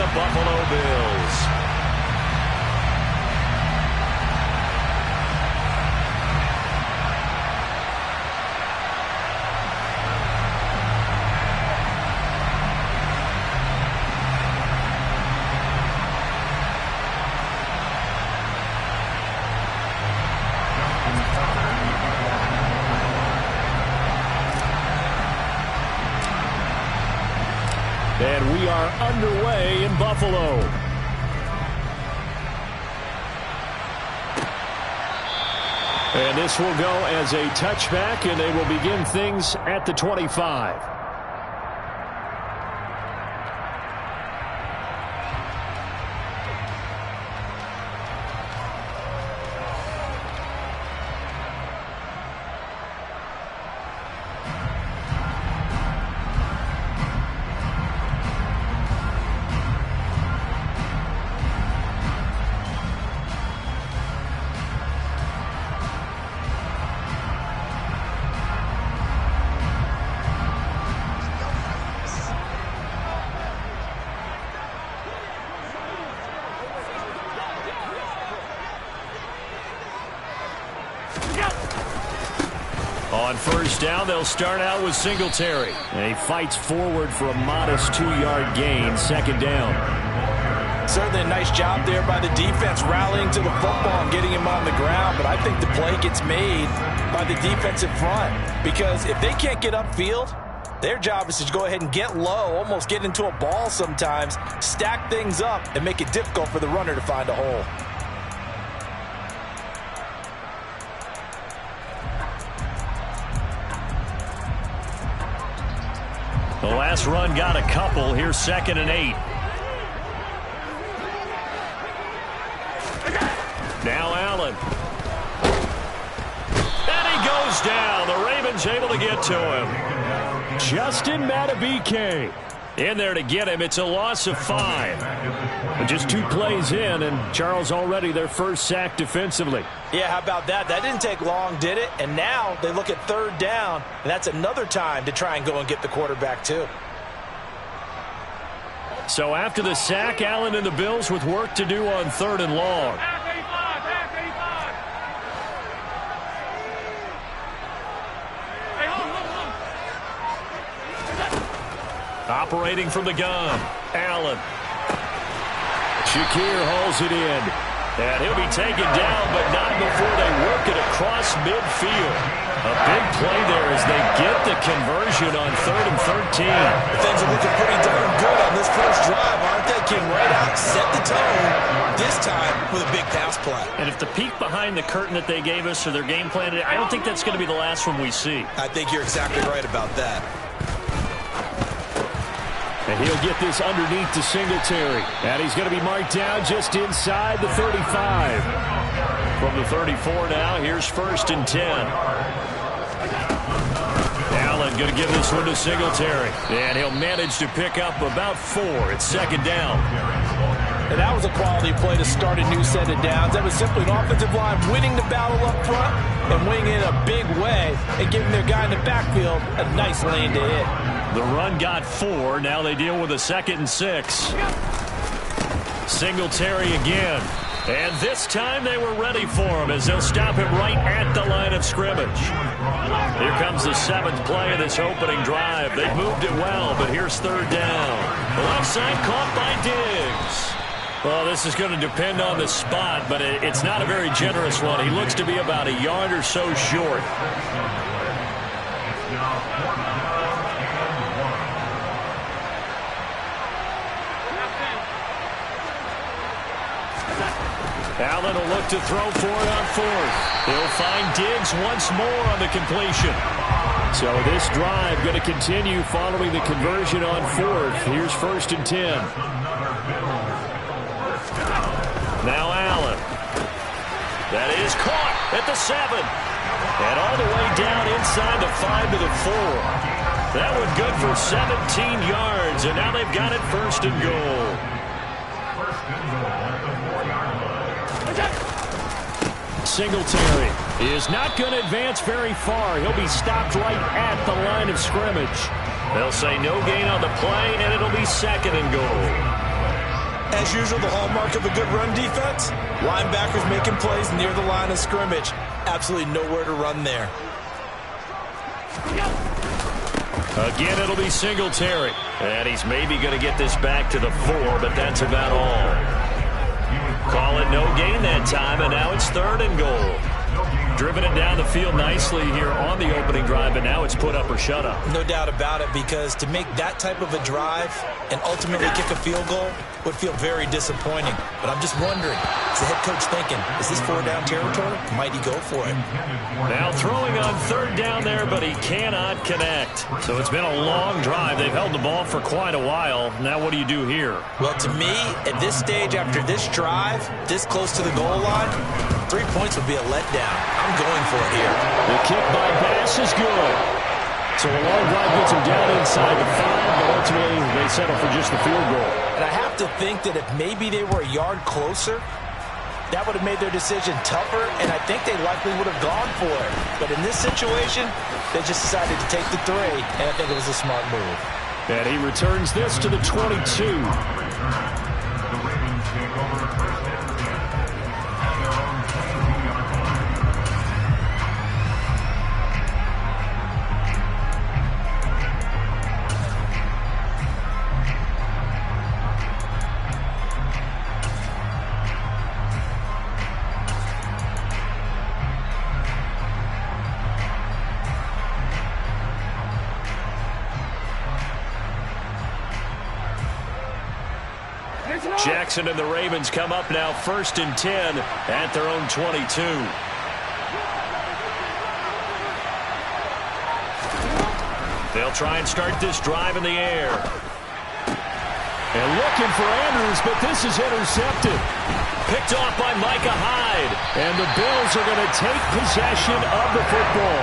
the Buffalo Bills. And we are underway in Buffalo. And this will go as a touchback, and they will begin things at the 25. On first down, they'll start out with Singletary. And he fights forward for a modest 2-yard gain, second down. Certainly a nice job there by the defense rallying to the football and getting him on the ground. But I think the play gets made by the defensive front. Because if they can't get upfield, their job is to go ahead and get low, almost get into a ball sometimes, stack things up, and make it difficult for the runner to find a hole. The last run got a couple. Here's 2nd and 8. Now Allen. And he goes down. The Ravens able to get to him. Justin Madubuike in there to get him. It's a loss of 5. But just 2 plays in, and Charles already their first sack defensively. Yeah, how about that? That didn't take long, did it? And now they look at 3rd down, and that's another time to try and go and get the quarterback too. So after the sack, Allen and the Bills with work to do on 3rd and long. Operating from the gun, Allen. Shakir hauls it in. And he'll be taken down, but not before they work it across midfield. A big play there as they get the conversion on 3rd and 13. Things are looking pretty darn good on this first drive, aren't they? Came right out, set the tone, this time with a big pass play. And if the peek behind the curtain that they gave us or their game plan, I don't think that's going to be the last one we see. I think you're exactly right about that. And he'll get this underneath to Singletary. And he's going to be marked down just inside the 35. From the 34 now, here's 1st and 10. Allen going to give this one to Singletary. And he'll manage to pick up about 4. It's 2nd down. And that was a quality play to start a new set of downs. That was simply an offensive line winning the battle up front and winning it in a big way and giving their guy in the backfield a nice lane to hit. The run got 4. Now they deal with a 2nd and 6. Singletary again. And this time they were ready for him as they'll stop him right at the line of scrimmage. Here comes the 7th play of this opening drive. They've moved it well, but here's 3rd down. The left side caught by Diggs. Well, this is going to depend on the spot, but it's not a very generous one. He looks to be about a yard or so short. Allen will look to throw for it on 4th. He'll find Diggs once more on the completion. So this drive going to continue following the conversion on 4th. Here's 1st and 10. Now Allen. That is caught at the 7. And all the way down inside the 5 to the 4. That one good for 17 yards. And now they've got it 1st and goal. Singletary is not going to advance very far. He'll be stopped right at the line of scrimmage. They'll say no gain on the play, and it'll be 2nd and goal. as usual, the hallmark of a good run defense. Linebackers making plays near the line of scrimmage. Absolutely nowhere to run there. Again, it'll be Singletary. And he's maybe going to get this back to the 4, but that's about all. Call it no gain that time, and now it's 3rd and goal. Driven it down the field nicely here on the opening drive, but now it's put up or shut up. No doubt about it, because to make that type of a drive and ultimately kick a field goal would feel very disappointing. But I'm just wondering, is the head coach thinking, is this 4-down territory? Might he go for it? Now throwing on 3rd down there, but he cannot connect. So it's been a long drive. They've held the ball for quite a while. Now what do you do here? Well, to me, at this stage after this drive, this close to the goal line, 3 points would be a letdown. I'm going for it here. The kick by Bass is good. So a long drive gets them down inside the 5, but ultimately they settle for just the field goal. And I have to think that if maybe they were a yard closer, that would have made their decision tougher, and I think they likely would have gone for it. But in this situation, they just decided to take the 3, and I think it was a smart move. And he returns this to the 22. Jackson and the Ravens come up now 1st and 10 at their own 22. They'll try and start this drive in the air. And looking for Andrews, but this is intercepted. Picked off by Micah Hyde. And the Bills are going to take possession of the football.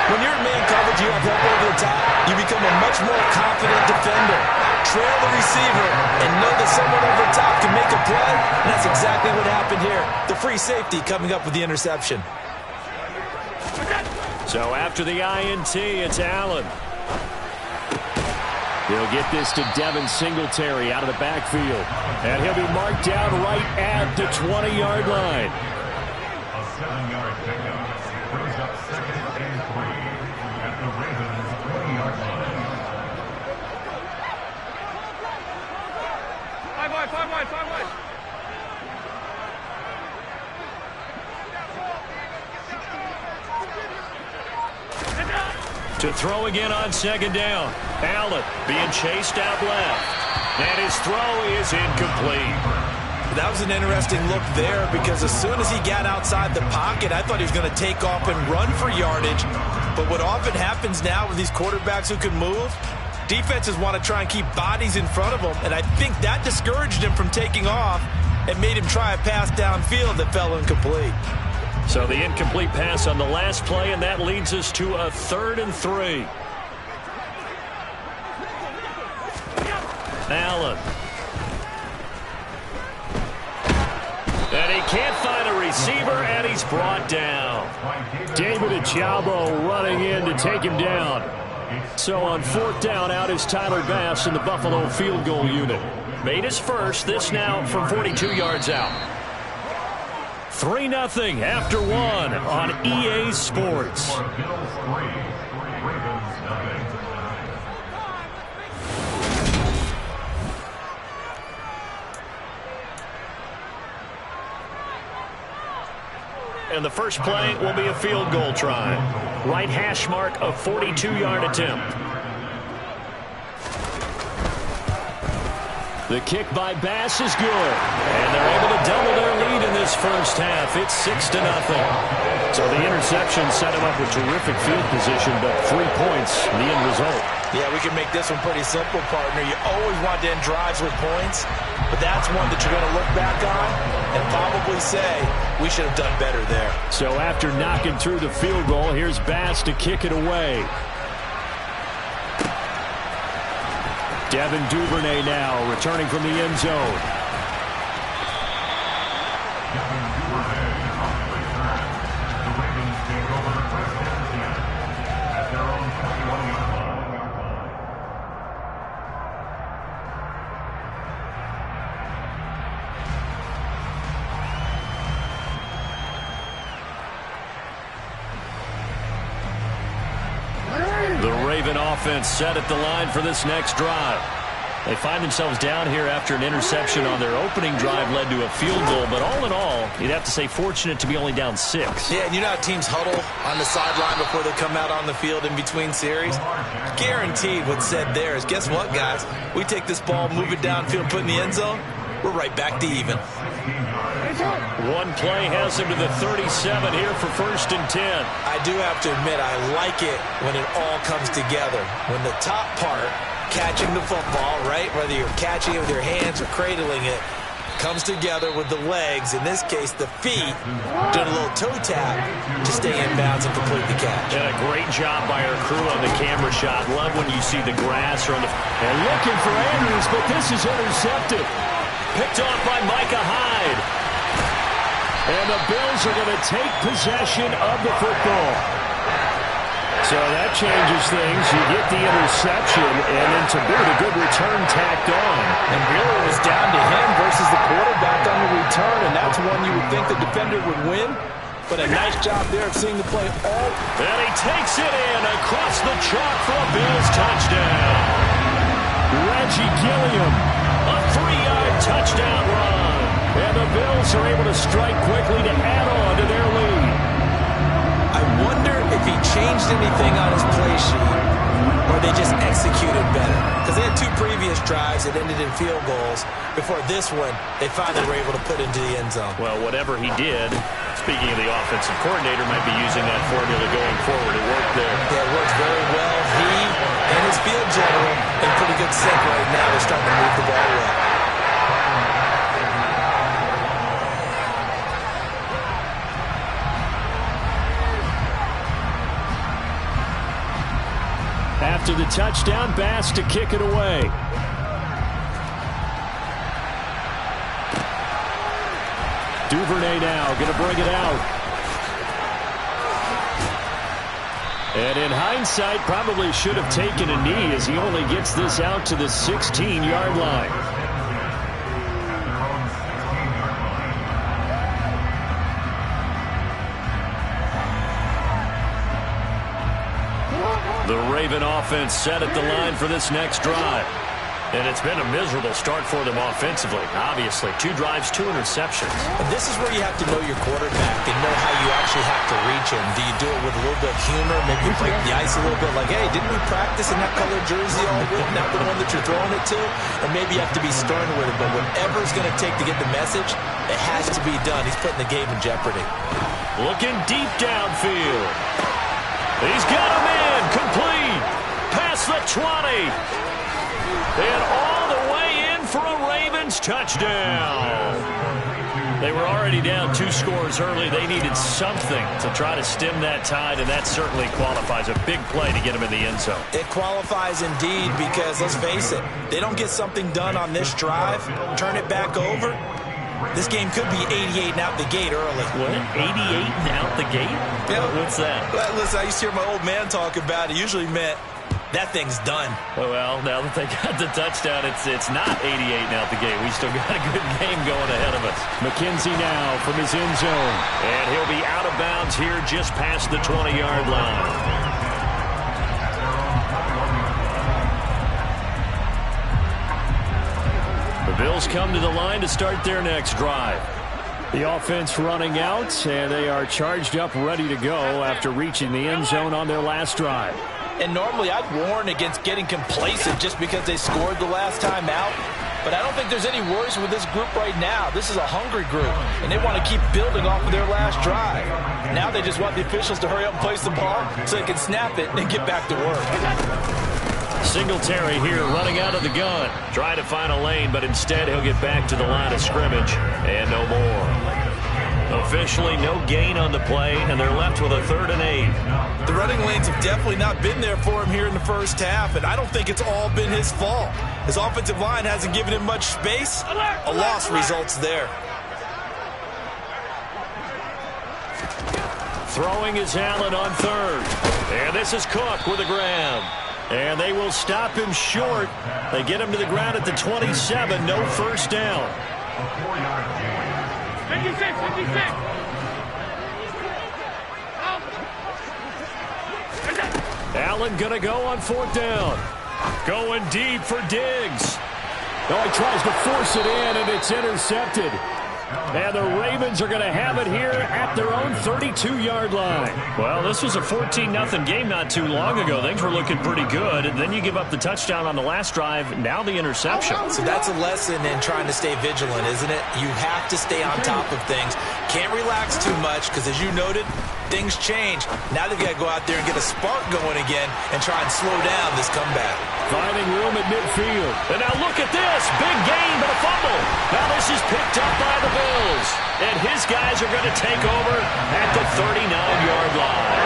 When you're in man coverage, you have help over the top. You become a much more confident defender. Trail the receiver and know that someone over the top can make a play. And that's exactly what happened here. The free safety coming up with the interception. So after the INT, it's Allen. He'll get this to Devin Singletary out of the backfield. And he'll be marked down right at the 20-yard line. A 7-yard pickup brings up 2nd and 3 at the Ravens 20-yard line. 5 wide. To throw again on 2nd down. Allen being chased out left. And his throw is incomplete. That was an interesting look there, because as soon as he got outside the pocket, I thought he was going to take off and run for yardage. But what often happens now with these quarterbacks who can move, defenses want to try and keep bodies in front of them, and I think that discouraged him from taking off and made him try a pass downfield that fell incomplete. So the incomplete pass on the last play, and that leads us to a 3rd and 3. Allen. And he can't find a receiver, and he's brought down. David Ojabo running in to take him down. So on 4th down, out is Tyler Bass in the Buffalo field goal unit. Made his first, this now from 42 yards out. 3-0 after 1 on EA Sports. And the first play will be a field goal try. Right hash mark, a 42-yard attempt. The kick by Bass is good. And they're able to double their lead in this first half. It's 6-0. So the interception set him up with terrific field position, but 3 points, the end result. Yeah, we can make this one pretty simple, partner. You always want to end drives with points, but that's one that you're going to look back on and probably say, we should have done better there. So after knocking through the field goal, here's Bass to kick it away. Devin Duvernay now returning from the end zone. The Raven offense set at the line for this next drive. They find themselves down here after an interception on their opening drive led to a field goal. But all in all, you'd have to say fortunate to be only down 6. Yeah, and you know how teams huddle on the sideline before they come out on the field in between series? Guaranteed what's said there is, guess what, guys? We take this ball, move it downfield, put it in the end zone, we're right back to even. One play has him to the 37 here for 1st and 10. I do have to admit, I like it when it all comes together. When the top part, catching the football, right, whether you're catching it with your hands or cradling it, comes together with the legs, in this case the feet, doing a little toe tap to stay in bounds and complete the catch. And a great job by our crew on the camera shot. Love when you see the grass or on the... And looking for Andrews, but this is intercepted. Picked off by Micah Hyde. And the Bills are going to take possession of the football. So that changes things. You get the interception, and then to boot, a good return tacked on. And really it was down to him versus the quarterback on the return, and that's one you would think the defender would win. But a nice job there of seeing the play all. And he takes it in across the chalk for a Bills touchdown. Reggie Gilliam, a 3-yard touchdown run. And the Bills are able to strike quickly to add on to their lead. I wonder if he changed anything on his play sheet or they just executed better. Because they had 2 previous drives that ended in field goals. Before this one, they finally were able to put into the end zone. Well, whatever he did, speaking of the offensive coordinator, might be using that formula going forward. It worked there. Yeah, it worked very well. He and his field general in pretty good sync right now. They're starting to move the ball well. After the touchdown, Bass to kick it away. Duvernay now going to bring it out. And in hindsight, probably should have taken a knee as he only gets this out to the 16-yard line. The Raven offense set at the line for this next drive. And it's been a miserable start for them offensively. Obviously, 2 drives, 2 interceptions. And this is where you have to know your quarterback and know how you actually have to reach him. Do you do it with a little bit of humor? Maybe you break the ice a little bit like, hey, didn't we practice in that colored jersey all week? Not the one that you're throwing it to? Or maybe you have to be stern with it. But whatever it's going to take to get the message, it has to be done. He's putting the game in jeopardy. Looking deep downfield. He's got him in. Complete. Past the 20. And all the way in for a Ravens touchdown. They were already down 2 scores early. They needed something to try to stem that tide, and that certainly qualifies. A big play to get them in the end zone. It qualifies indeed because, let's face it, they don't get something done on this drive, turn it back over, this game could be 88 and out the gate early. What? 88 and out the gate? Yeah. What's that? Listen, I used to hear my old man talk about it. Usually meant that thing's done. Well, now that they got the touchdown, it's not 88 and out the gate. We still got a good game going ahead of us. McKenzie now from his end zone. And he'll be out of bounds here just past the 20-yard line. The Bills come to the line to start their next drive. The offense running out, and they are charged up, ready to go after reaching the end zone on their last drive. And normally I'd warn against getting complacent just because they scored the last time out. But I don't think there's any worries with this group right now. This is a hungry group, and they want to keep building off of their last drive. Now they just want the officials to hurry up and place the ball so they can snap it and get back to work. Singletary here running out of the gun. Trying to find a lane, but instead he'll get back to the line of scrimmage. And no more. Officially no gain on the play, and they're left with a 3rd and 8. The running lanes have definitely not been there for him here in the first half, and I don't think it's all been his fault. His offensive line hasn't given him much space. A loss results there. Throwing is Allen on 3rd. And this is Cook with a grab. And they will stop him short. They get him to the ground at the 27. No first down. 56. Allen going to go on 4th down. Going deep for Diggs. Oh, he tries to force it in, and it's intercepted. And the Ravens are going to have it here at their own 32-yard line. Well, this was a 14-0 game not too long ago. Things were looking pretty good. And then you give up the touchdown on the last drive. Now the interception. So that's a lesson in trying to stay vigilant, isn't it? You have to stay on top of things. Can't relax too much because, as you noted, things change. Now they've got to go out there and get a spark going again and try and slow down this comeback. Finding room at midfield. And now look at this. Big gain, but a fumble. Now this is picked up by the Bills. And his guys are going to take over at the 39-yard line.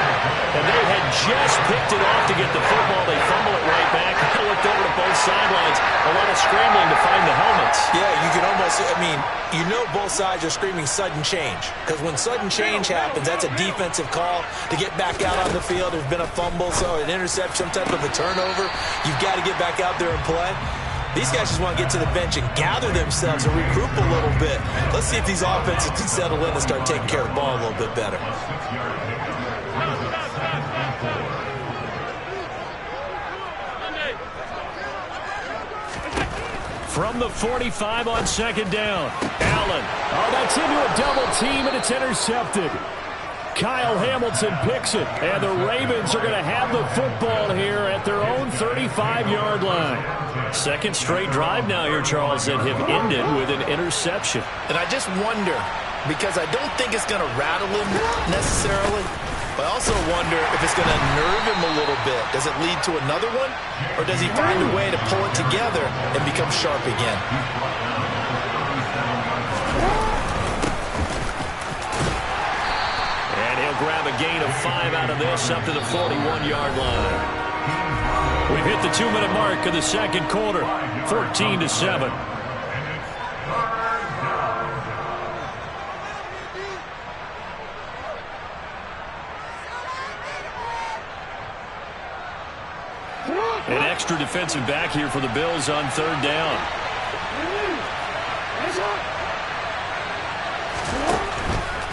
And they had just picked it off to get the football. They fumble it right back. I looked over to both sidelines. A lot of scrambling to find the helmets. Yeah, you can almost, you know both sides are screaming sudden change. Because when sudden change happens, that's a defensive call to get back out on the field. There's been a fumble, so an interception, some type of a turnover. You've got to get back out there and play. These guys just want to get to the bench and gather themselves and regroup a little bit. Let's see if these offenses can settle in and start taking care of the ball a little bit better. From the 45 on 2nd down. Allen. Oh, that's into a double team, and it's intercepted. Kyle Hamilton picks it, and the Ravens are going to have the football here at their own 35-yard line. Second straight drive now here, Charles, that have ended with an interception. And I just wonder, because I don't think it's going to rattle him necessarily, but I also wonder if it's going to nerve him a little bit. Does it lead to another one, or does he find a way to pull it together and become sharp again? Grab a gain of 5 out of this up to the 41-yard line. We've hit the 2-minute mark of the second quarter, 14-7. An extra defensive back here for the Bills on 3rd down.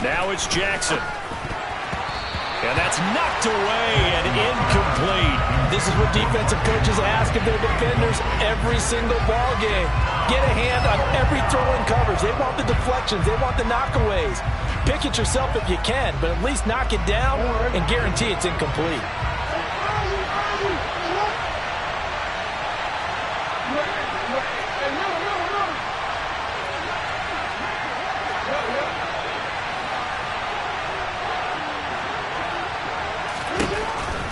Now it's Jackson. And that's knocked away and incomplete. This is what defensive coaches ask of their defenders every single ball game. Get a hand on every throw in coverage. They want the deflections. They want the knockaways. Pick it yourself if you can, but at least knock it down and guarantee it's incomplete.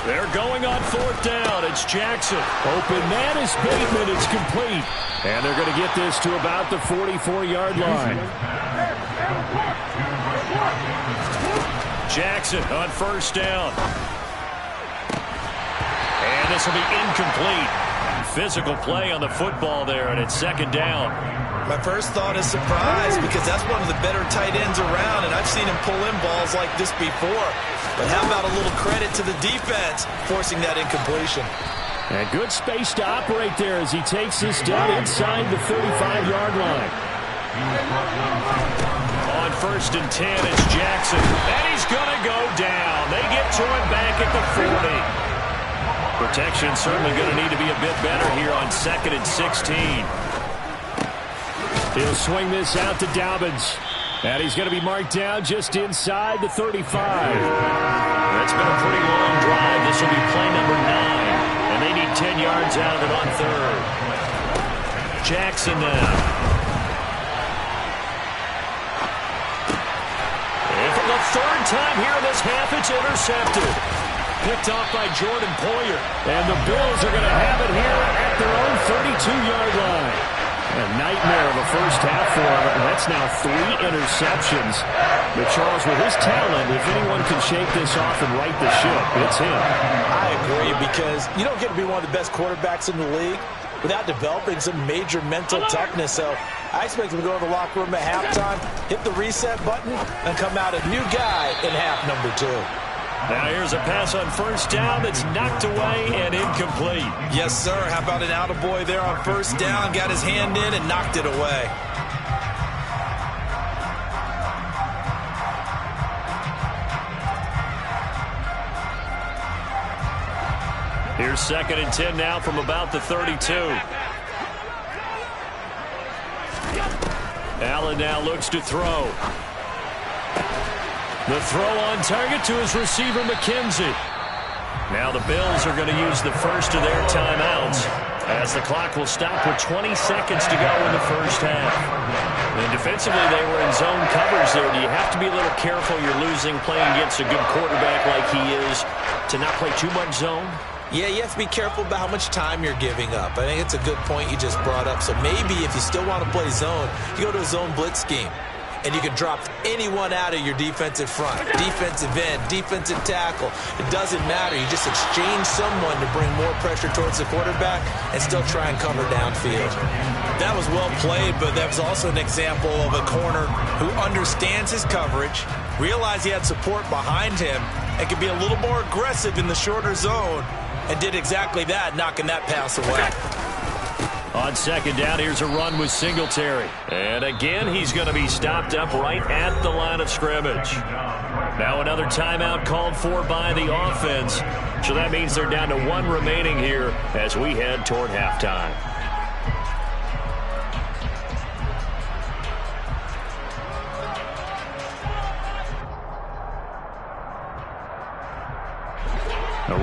They're going on 4th down. It's Jackson. Open man is Bateman. It's complete. And they're going to get this to about the 44-yard line. Jackson on 1st down. And this will be incomplete. Physical play on the football there, and it's 2nd down. My first thought is surprise, because that's one of the better tight ends around, and I've seen him pull in balls like this before. But how about a little credit to the defense forcing that incompletion? And good space to operate there as he takes this down inside the 35-yard line. On 1st and 10, it's Jackson. And he's going to go down. They get to him back at the 40. Protection certainly going to need to be a bit better here on 2nd and 16. He'll swing this out to Dobbins. And he's going to be marked down just inside the 35. That's been a pretty long drive. This will be play number 9. And they need 10 yards out of it on 3rd. Jackson now. And for the 3rd time here in this half, it's intercepted. Picked off by Jordan Poyer. And the Bills are going to have it here at their own 32-yard line. A nightmare of a first half for him. That's now 3 interceptions. But Charles, with his talent, if anyone can shake this off and right the ship, it's him. I agree, because you don't get to be one of the best quarterbacks in the league without developing some major mental toughness. So I expect him to go in the locker room at halftime, hit the reset button, and come out a new guy in half number 2. Now here's a pass on 1st down that's knocked away and incomplete. Yes, sir. How about an attaboy there on 1st down? Got his hand in and knocked it away. Here's 2nd and 10 now from about the 32. Allen now looks to throw. The throw on target to his receiver, McKenzie. Now the Bills are going to use the first of their timeouts as the clock will stop with 20 seconds to go in the first half. And defensively, they were in zone coverage there. Do you have to be a little careful? You're losing playing against a good quarterback like he is to not play too much zone? Yeah, you have to be careful about how much time you're giving up. I think it's a good point you just brought up. So maybe if you still want to play zone, you go to a zone blitz scheme. And you can drop anyone out of your defensive front, defensive end, defensive tackle. It doesn't matter. You just exchange someone to bring more pressure towards the quarterback and still try and cover downfield. That was well played, but that was also an example of a corner who understands his coverage, realized he had support behind him, and could be a little more aggressive in the shorter zone, and did exactly that, knocking that pass away. On 2nd down, here's a run with Singletary. And again, he's going to be stopped up right at the line of scrimmage. Now another timeout called for by the offense. So that means they're down to 1 remaining here as we head toward halftime.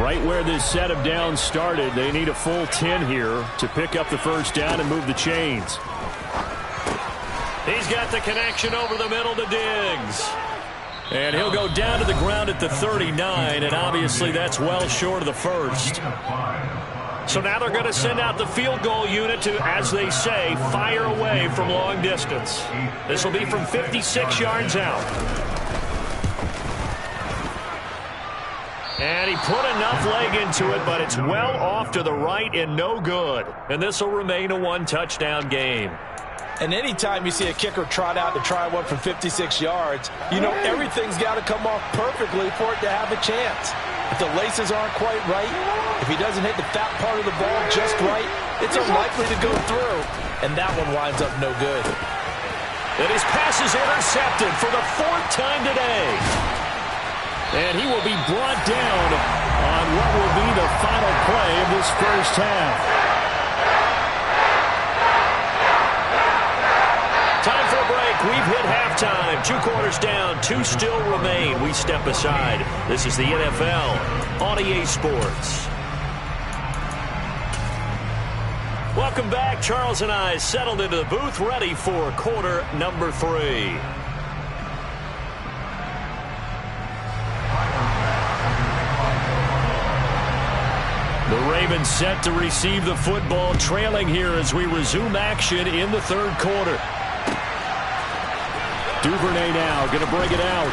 Right where this set of downs started, they need a full 10 here to pick up the first down and move the chains. He's got the connection over the middle to Diggs. And he'll go down to the ground at the 39, and obviously that's well short of the first. So now they're going to send out the field goal unit to, as they say, fire away from long distance. This will be from 56 yards out. And he put enough leg into it, but it's well off to the right and no good. And this will remain a 1-touchdown game. And anytime you see a kicker trot out to try one from 56 yards, you know everything's got to come off perfectly for it to have a chance. If the laces aren't quite right, if he doesn't hit the fat part of the ball just right, it's unlikely to go through. And that one winds up no good. And his pass is intercepted for the 4th time today. And he will be brought down on what will be the final play of this first half. Time for a break. We've hit halftime. 2 quarters down. 2 still remain. We step aside. This is the NFL on EA Sports. Welcome back. Charles and I settled into the booth, ready for quarter number 3. The Ravens set to receive the football, trailing here as we resume action in the 3rd quarter. Duvernay now going to bring it out.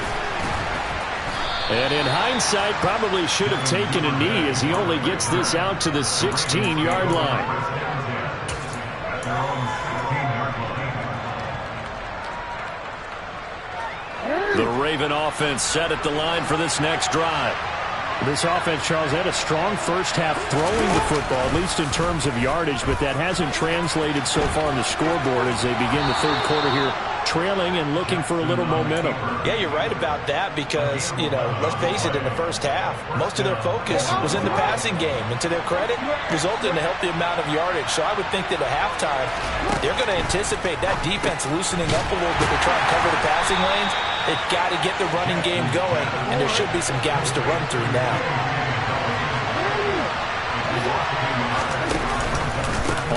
And in hindsight, probably should have taken a knee as he only gets this out to the 16-yard line. The Raven offense set at the line for this next drive. This offense, Charles, had a strong first half throwing the football, at least in terms of yardage, but that hasn't translated so far on the scoreboard as they begin the 3rd quarter here, trailing and looking for a little momentum. Yeah, you're right about that because, you know, let's face it, in the first half, most of their focus was in the passing game. And to their credit, resulted in a healthy amount of yardage. So I would think that at halftime, they're going to anticipate that defense loosening up a little bit to try and cover the passing lanes. They've got to get the running game going, and there should be some gaps to run through now.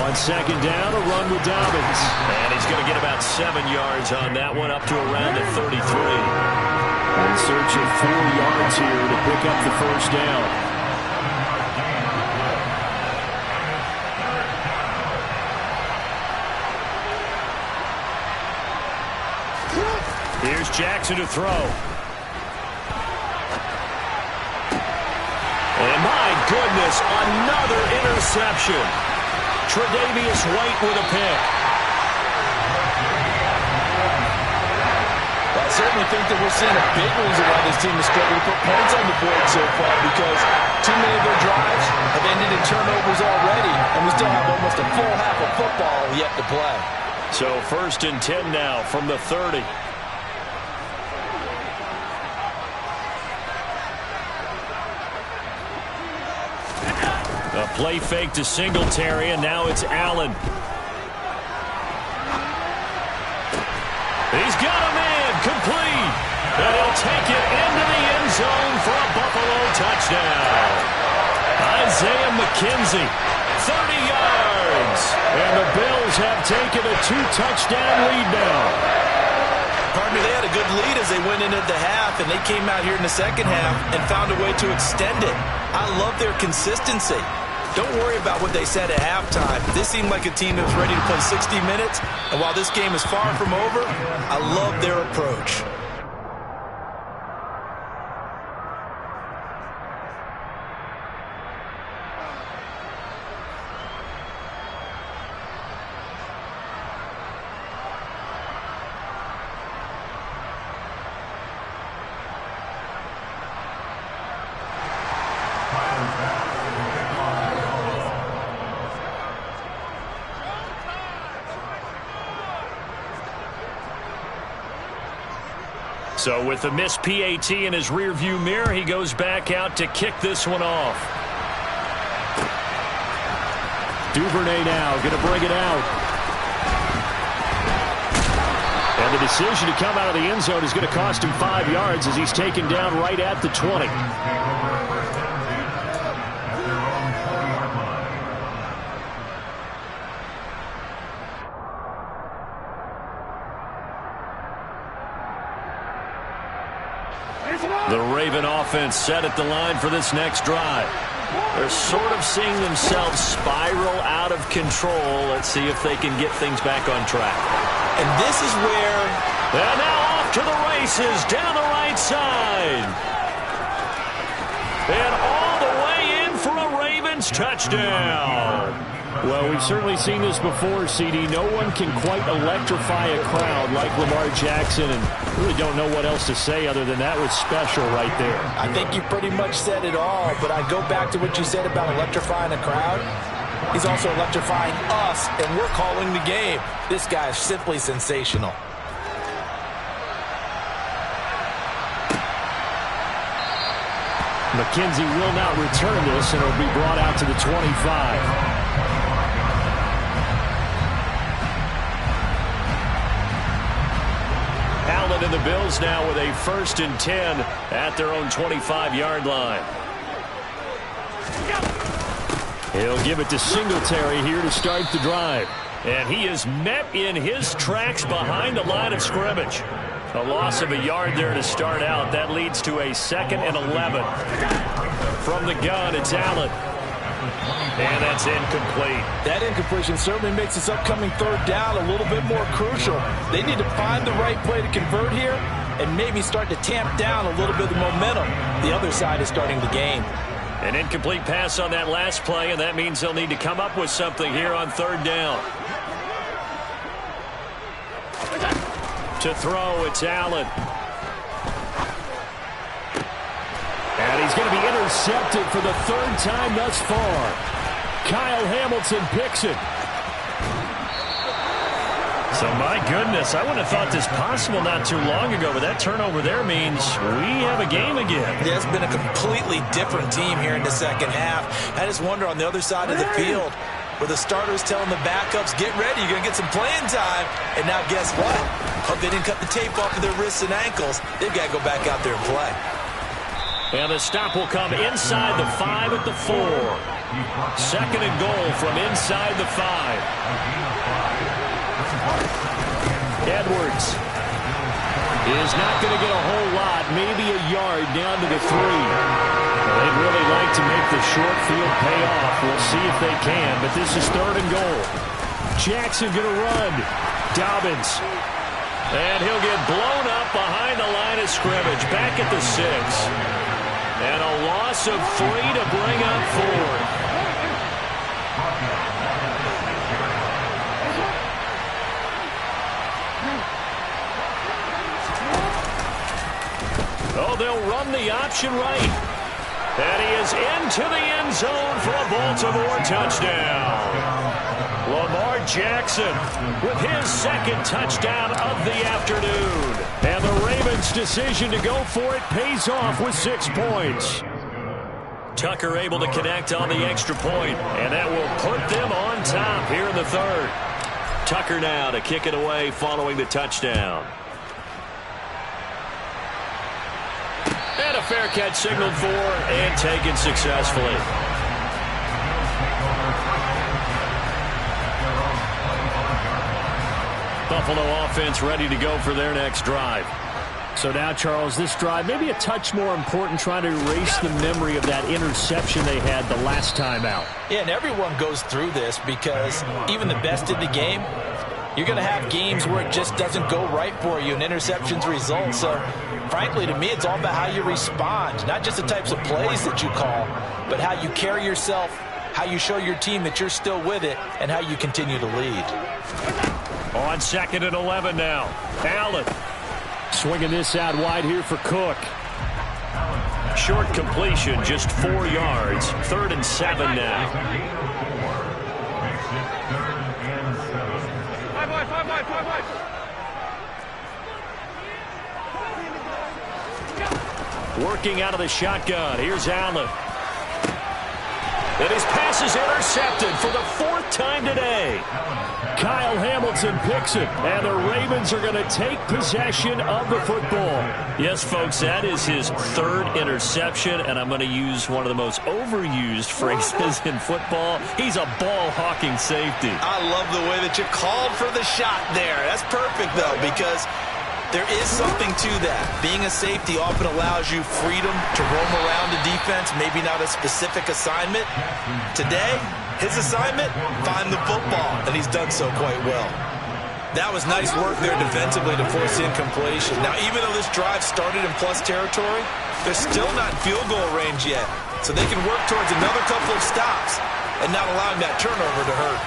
On 2nd down, a run with Dobbins. And he's going to get about 7 yards on that one, up to around the 33. In search of 4 yards here to pick up the first down. Here's Jackson to throw. And my goodness, another interception. Tre'Davious White with a pick. Well, I certainly think that we're seeing a big reason why this team is struggling to put points on the board so far, because too many of their drives have ended in turnovers already, and we still have almost a full half of football yet to play. So 1st and 10 now from the 30. Play fake to Singletary, and now it's Allen. He's got a man complete. And he'll take it into the end zone for a Buffalo touchdown. Isaiah McKenzie, 30 yards. And the Bills have taken a 2-touchdown lead now. Pardon me, they had a good lead as they went into the half, and they came out here in the second half and found a way to extend it. I love their consistency. Don't worry about what they said at halftime. This seemed like a team that was ready to play 60 minutes, and while this game is far from over, I love their approach. So with the missed PAT in his rearview mirror, he goes back out to kick this one off. Duvernay now going to bring it out. And the decision to come out of the end zone is going to cost him 5 yards as he's taken down right at the 20. The Raven offense set at the line for this next drive. They're sort of seeing themselves spiral out of control. Let's see if they can get things back on track. And this is where... And now off to the races down the right side. And all the way in for a Ravens touchdown. Well, we've certainly seen this before, CD. No one can quite electrify a crowd like Lamar Jackson, and really don't know what else to say other than that was special right there. I think you pretty much said it all, but I go back to what you said about electrifying a crowd. He's also electrifying us, and we're calling the game. This guy is simply sensational. McKenzie will not return this, and it'll be brought out to the 25. Allen and the Bills now with a 1st and 10 at their own 25-yard line. He'll give it to Singletary here to start the drive. And he is met in his tracks behind the line of scrimmage. A loss of a yard there to start out. That leads to a 2nd and 11. From the gun, it's Allen. And that's incomplete. That incompletion certainly makes this upcoming 3rd down a little bit more crucial. They need to find the right play to convert here and maybe start to tamp down a little bit of momentum. The other side is starting the game. An incomplete pass on that last play, and that means they'll need to come up with something here on 3rd down. To throw, it's Allen. And he's going to be intercepted for the 3rd time thus far. Kyle Hamilton picks it. So, my goodness, I wouldn't have thought this possible not too long ago, but that turnover there means we have a game again. Yeah, it's been a completely different team here in the second half. I just wonder on the other side of the field, where the starters telling the backups, get ready, you're going to get some playing time. And now guess what? Hope they didn't cut the tape off of their wrists and ankles. They've got to go back out there and play. And the stop will come inside the 5 at the 4. 2nd and goal from inside the 5. Edwards is not going to get a whole lot, maybe a yard down to the 3. They'd really like to make the short field pay off. We'll see if they can, but this is 3rd and goal. Jackson going to run. Dobbins. And he'll get blown up behind the line of scrimmage, back at the 6. And a loss of 3 to bring up 4th. Oh, they'll run the option right. And he is into the end zone for a Baltimore touchdown. Lamar Jackson with his 2nd touchdown of the afternoon. And the Ravens' decision to go for it pays off with 6 points. Tucker able to connect on the extra point, and that will put them on top here in the third. Tucker now to kick it away following the touchdown. And a fair catch signaled for and taken successfully. Buffalo offense ready to go for their next drive. So now, Charles, this drive maybe a touch more important, trying to erase the memory of that interception they had the last time out. Yeah, and everyone goes through this because even the best in the game, you're going to have games where it just doesn't go right for you and interceptions result. So, frankly, to me, it's all about how you respond, not just the types of plays that you call, but how you carry yourself, how you show your team that you're still with it, and how you continue to lead. On 2nd and 11 now. Allen. Swinging this out wide here for Cook. Short completion, just 4 yards. 3rd and 7 now. Working out of the shotgun. Here's Allen. And his pass is intercepted for the 4th time today. Kyle Hamilton picks it, and the Ravens are going to take possession of the football. Yes, folks, that is his 3rd interception, and I'm going to use one of the most overused phrases in football. He's a ball-hawking safety. I love the way that you called for the shot there. That's perfect, though, because there is something to that. Being a safety often allows you freedom to roam around the defense, maybe not a specific assignment. Today, his assignment, find the football, and he's done so quite well. That was nice work there defensively to force incompletion. Now, even though this drive started in plus territory, they're still not in field goal range yet, so they can work towards another couple of stops and not allowing that turnover to hurt.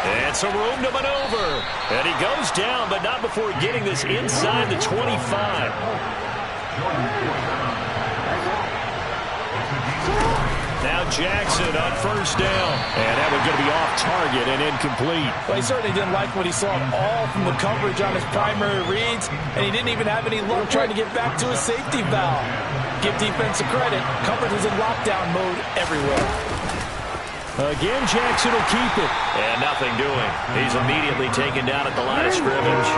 And some room to maneuver. And he goes down, but not before getting this inside the 25. Now Jackson on 1st down. And that one's going to be off target and incomplete. Well, he certainly didn't like what he saw all from the coverage on his primary reads, and he didn't even have any luck trying to get back to his safety valve. Give defense a credit. Coverage was in lockdown mode everywhere. Again, Jackson will keep it. And nothing doing. He's immediately taken down at the line of scrimmage.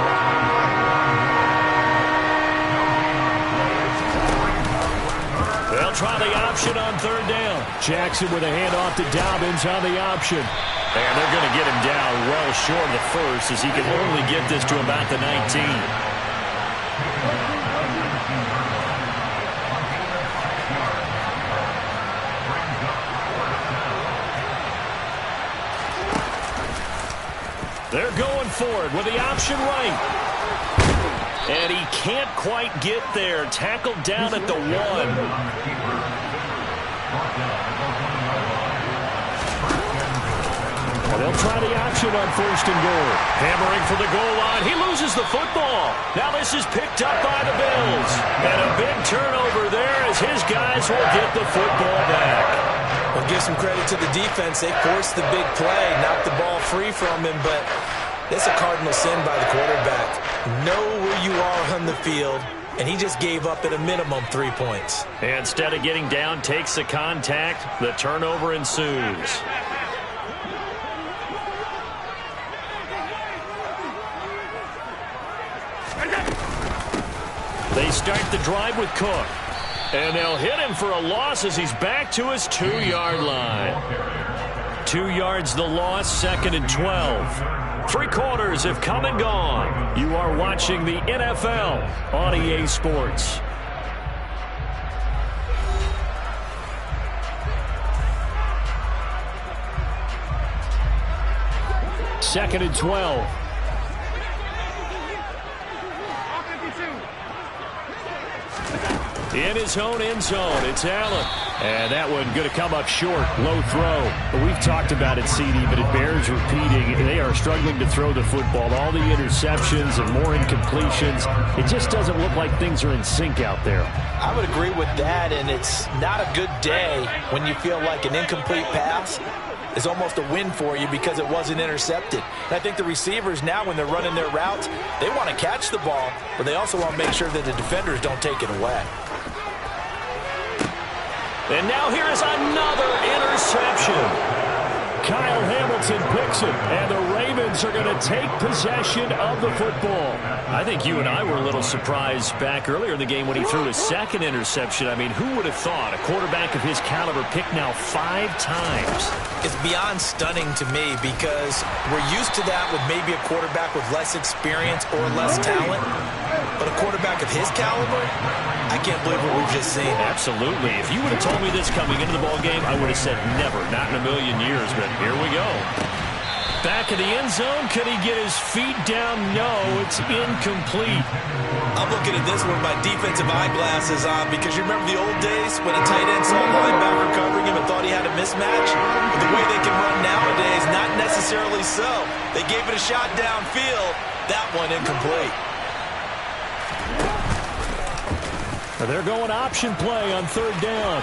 They'll try the option on 3rd down. Jackson with a handoff to Dobbins on the option. And they're going to get him down well short of the 1st, as he can only get this to about the 19. They're going for it with the option right. And he can't quite get there. Tackled down at the 1. Well, they'll try the option on 1st and goal. Hammering for the goal line. He loses the football. Now this is picked up by the Bills. And a big turnover there as his guys will get the football back. Well, give some credit to the defense. They forced the big play, knocked the ball free from him, but that's a cardinal sin by the quarterback. Know where you are on the field, and he just gave up at a minimum 3 points. Instead of getting down, takes the contact. The turnover ensues. They start the drive with Cook. And they'll hit him for a loss as he's back to his 2-yard line. 2 yards the loss, 2nd and 12. 3 quarters have come and gone. You are watching the NFL on EA Sports. Second and 12. In his own end zone, it's Allen. And that one going to come up short. Low throw. But we've talked about it, CD, but it bears repeating. They are struggling to throw the football. All the interceptions and more incompletions. It just doesn't look like things are in sync out there. I would agree with that, and it's not a good day when you feel like an incomplete pass is almost a win for you because it wasn't intercepted. And I think the receivers now, when they're running their routes, they want to catch the ball, but they also want to make sure that the defenders don't take it away. And now here is another interception. Kyle Hamilton picks it, and the Ravens are going to take possession of the football. I think you and I were a little surprised back earlier in the game when he threw his second interception. I mean, who would have thought a quarterback of his caliber picked now 5 times? It's beyond stunning to me because we're used to that with maybe a quarterback with less experience or less talent. But a quarterback of his caliber, I can't believe what we've just seen. Absolutely. If you would have told me this coming into the ballgame, I would have said never, not in a million years. But here we go. Back in the end zone. Could he get his feet down? No, it's incomplete. I'm looking at this with my defensive eyeglasses on because you remember the old days when a tight end saw a linebacker covering him and thought he had a mismatch? But the way they can run nowadays, not necessarily so. They gave it a shot downfield. That one incomplete. They're going option play on 3rd down.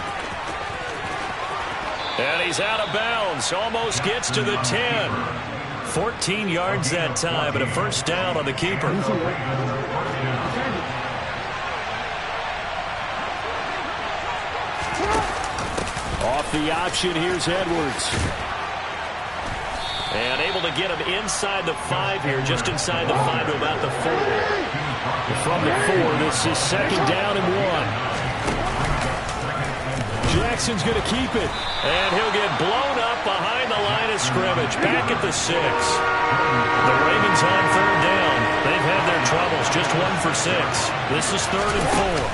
And he's out of bounds. Almost gets to the 10. 14 yards that time, but a first down on the keeper. Off the option, here's Edwards. And able to get him inside the 5 here, just inside the 5 to about the 4. From the 4, this is 2nd down and 1. Jackson's going to keep it. And he'll get blown up behind the line of scrimmage. Back at the 6. The Ravens on 3rd down. They've had their troubles. Just 1 for 6. This is 3rd and 4.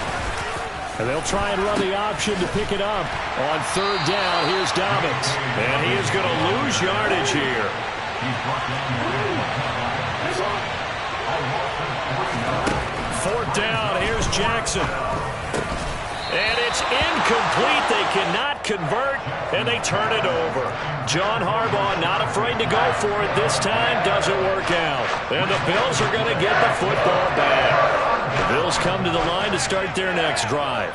And they'll try and run the option to pick it up. On 3rd down, here's Dobbins. And he is going to lose yardage here. 4th down, here's Jackson. And it's incomplete. They cannot convert, and they turn it over. John Harbaugh not afraid to go for it this time. Doesn't work out. And the Bills are going to get the football back. The Bills come to the line to start their next drive.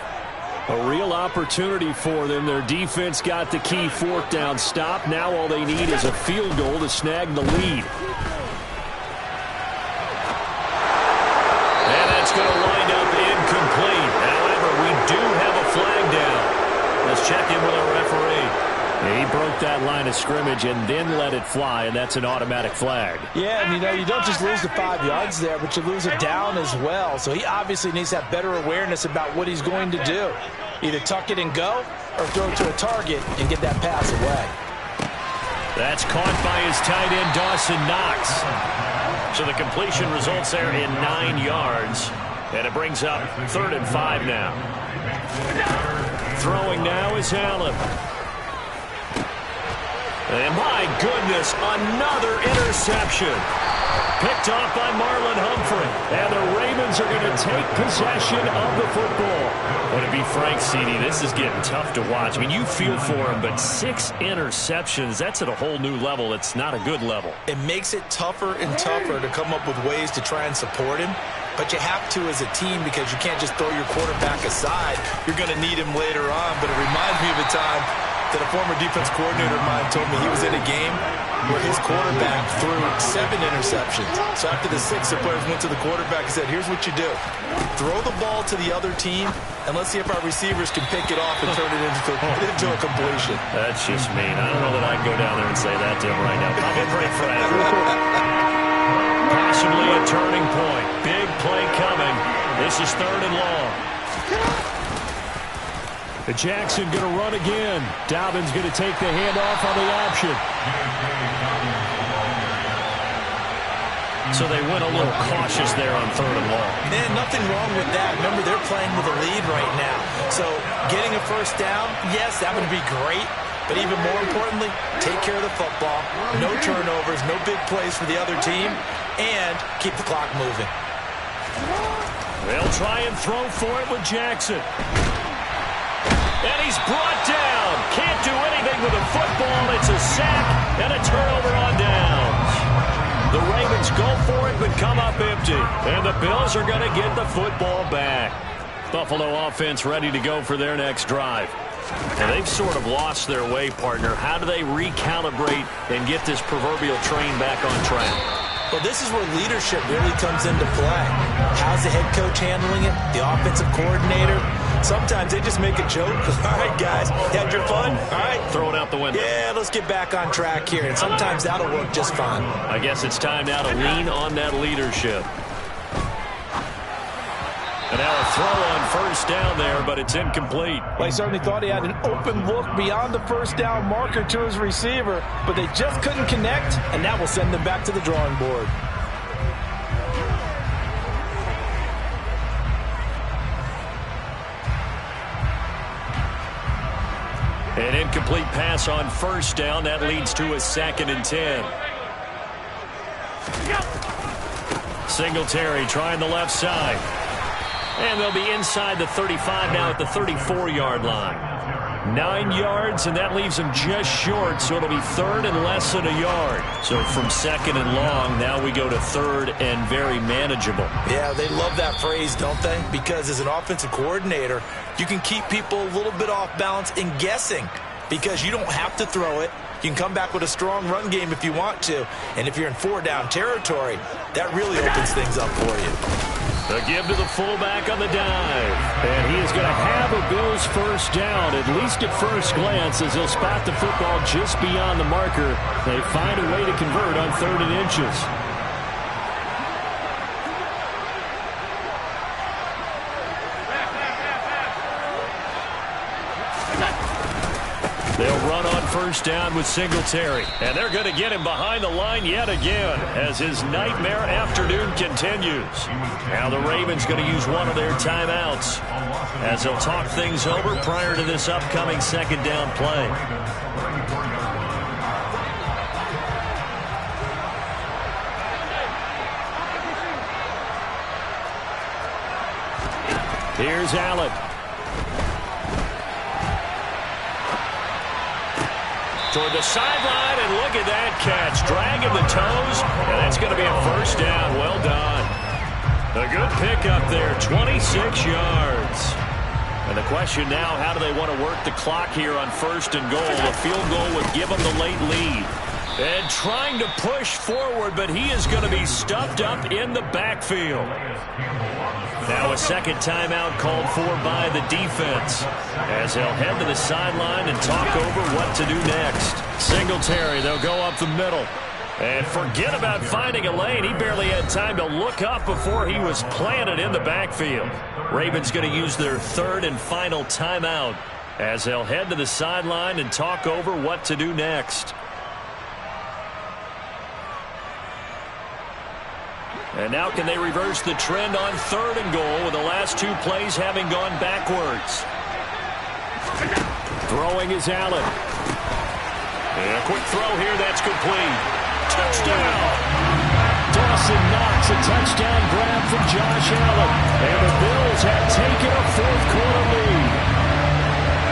A real opportunity for them. Their defense got the key 4th down stop. Now all they need is a field goal to snag the lead. And that's going to wind up incomplete. However, we do have a flag down. Let's check in with our referee. He broke that line of scrimmage and then let it fly, and that's an automatic flag. Yeah, and you don't just lose the 5 yards there, but you lose it down as well. So he obviously needs to have better awareness about what he's going to do. Either tuck it and go or throw it to a target and get that pass away. That's caught by his tight end, Dawson Knox. So the completion results there in 9 yards. And it brings up 3rd and 5 now. Throwing now is Allen. And my goodness, another interception. Picked off by Marlon Humphrey. And the Ravens are going to take possession of the football. But to be frank, CD, this is getting tough to watch. I mean, you feel for him, but 6 interceptions, that's at a whole new level. It's not a good level. It makes it tougher and tougher to come up with ways to try and support him. But you have to as a team because you can't just throw your quarterback aside. You're going to need him later on. But it reminds me of a time that a former defense coordinator of mine told me he was in a game where his quarterback threw 7 interceptions. So after the 6th, the players went to the quarterback and said, here's what you do. Throw the ball to the other team, and let's see if our receivers can pick it off and turn it into a completion. That's just mean. I don't know that I'd go down there and say that to him right now. Probably pretty frank. Possibly a turning point. Big play coming. This is 3rd and long. Jackson going to run again. Dobbins going to take the handoff on the option. So they went a little cautious there on 3rd and long. Man, nothing wrong with that. Remember, they're playing with a lead right now. So getting a first down, yes, that would be great. But even more importantly, take care of the football. No turnovers, no big plays for the other team, and keep the clock moving. They'll try and throw for it with Jackson. And he's brought down. Can't do anything with a football. It's a sack and a turnover on downs. The Ravens go for it but come up empty. And the Bills are going to get the football back. Buffalo offense ready to go for their next drive. And they've sort of lost their way, partner. How do they recalibrate and get this proverbial train back on track? Well, this is where leadership really comes into play. How's the head coach handling it? The offensive coordinator? Sometimes they just make a joke. All right, guys, you had your fun? All right. Throw it out the window. Yeah, let's get back on track here. And sometimes that'll work just fine. I guess it's time now to lean on that leadership. And now a throw on first down there, but it's incomplete. Well, he certainly thought he had an open look beyond the first down marker to his receiver, but they just couldn't connect, and that will send them back to the drawing board. An incomplete pass on first down. That leads to a 2nd and 10. Singletary trying the left side. And they'll be inside the 35 now at the 34-yard line. 9 yards, and that leaves them just short, so it'll be 3rd and less than a yard. So from 2nd and long, now we go to 3rd and very manageable. Yeah, they love that phrase, don't they? Because as an offensive coordinator, you can keep people a little bit off balance and guessing because you don't have to throw it. You can come back with a strong run game if you want to. And if you're in 4-down territory, that really opens things up for you. The give to the fullback on the dive. And he is going to have a Bills first down, at least at first glance, as he'll spot the football just beyond the marker. They find a way to convert on 3rd and inches. They'll run on first down with Singletary. And they're going to get him behind the line yet again as his nightmare afternoon continues. Now the Ravens going to use one of their timeouts as they'll talk things over prior to this upcoming 2nd down play. Here's Allen. Toward the sideline, and look at that catch. Dragging the toes, and that's going to be a first down. Well done. A good pickup there, 26 yards. And the question now, how do they want to work the clock here on 1st and goal? A field goal would give them the late lead. And trying to push forward, but he is going to be stuffed up in the backfield. Now a 2nd timeout called for by the defense as they'll head to the sideline and talk over what to do next. Singletary, they'll go up the middle. And forget about finding a lane. He barely had time to look up before he was planted in the backfield. Ravens going to use their 3rd and final timeout as they'll head to the sideline and talk over what to do next. And now can they reverse the trend on 3rd and goal with the last 2 plays having gone backwards? Throwing is Allen. And a quick throw here, that's complete. Touchdown! Dawson Knox, a touchdown grab from Josh Allen. And the Bills have taken a 4th quarter lead.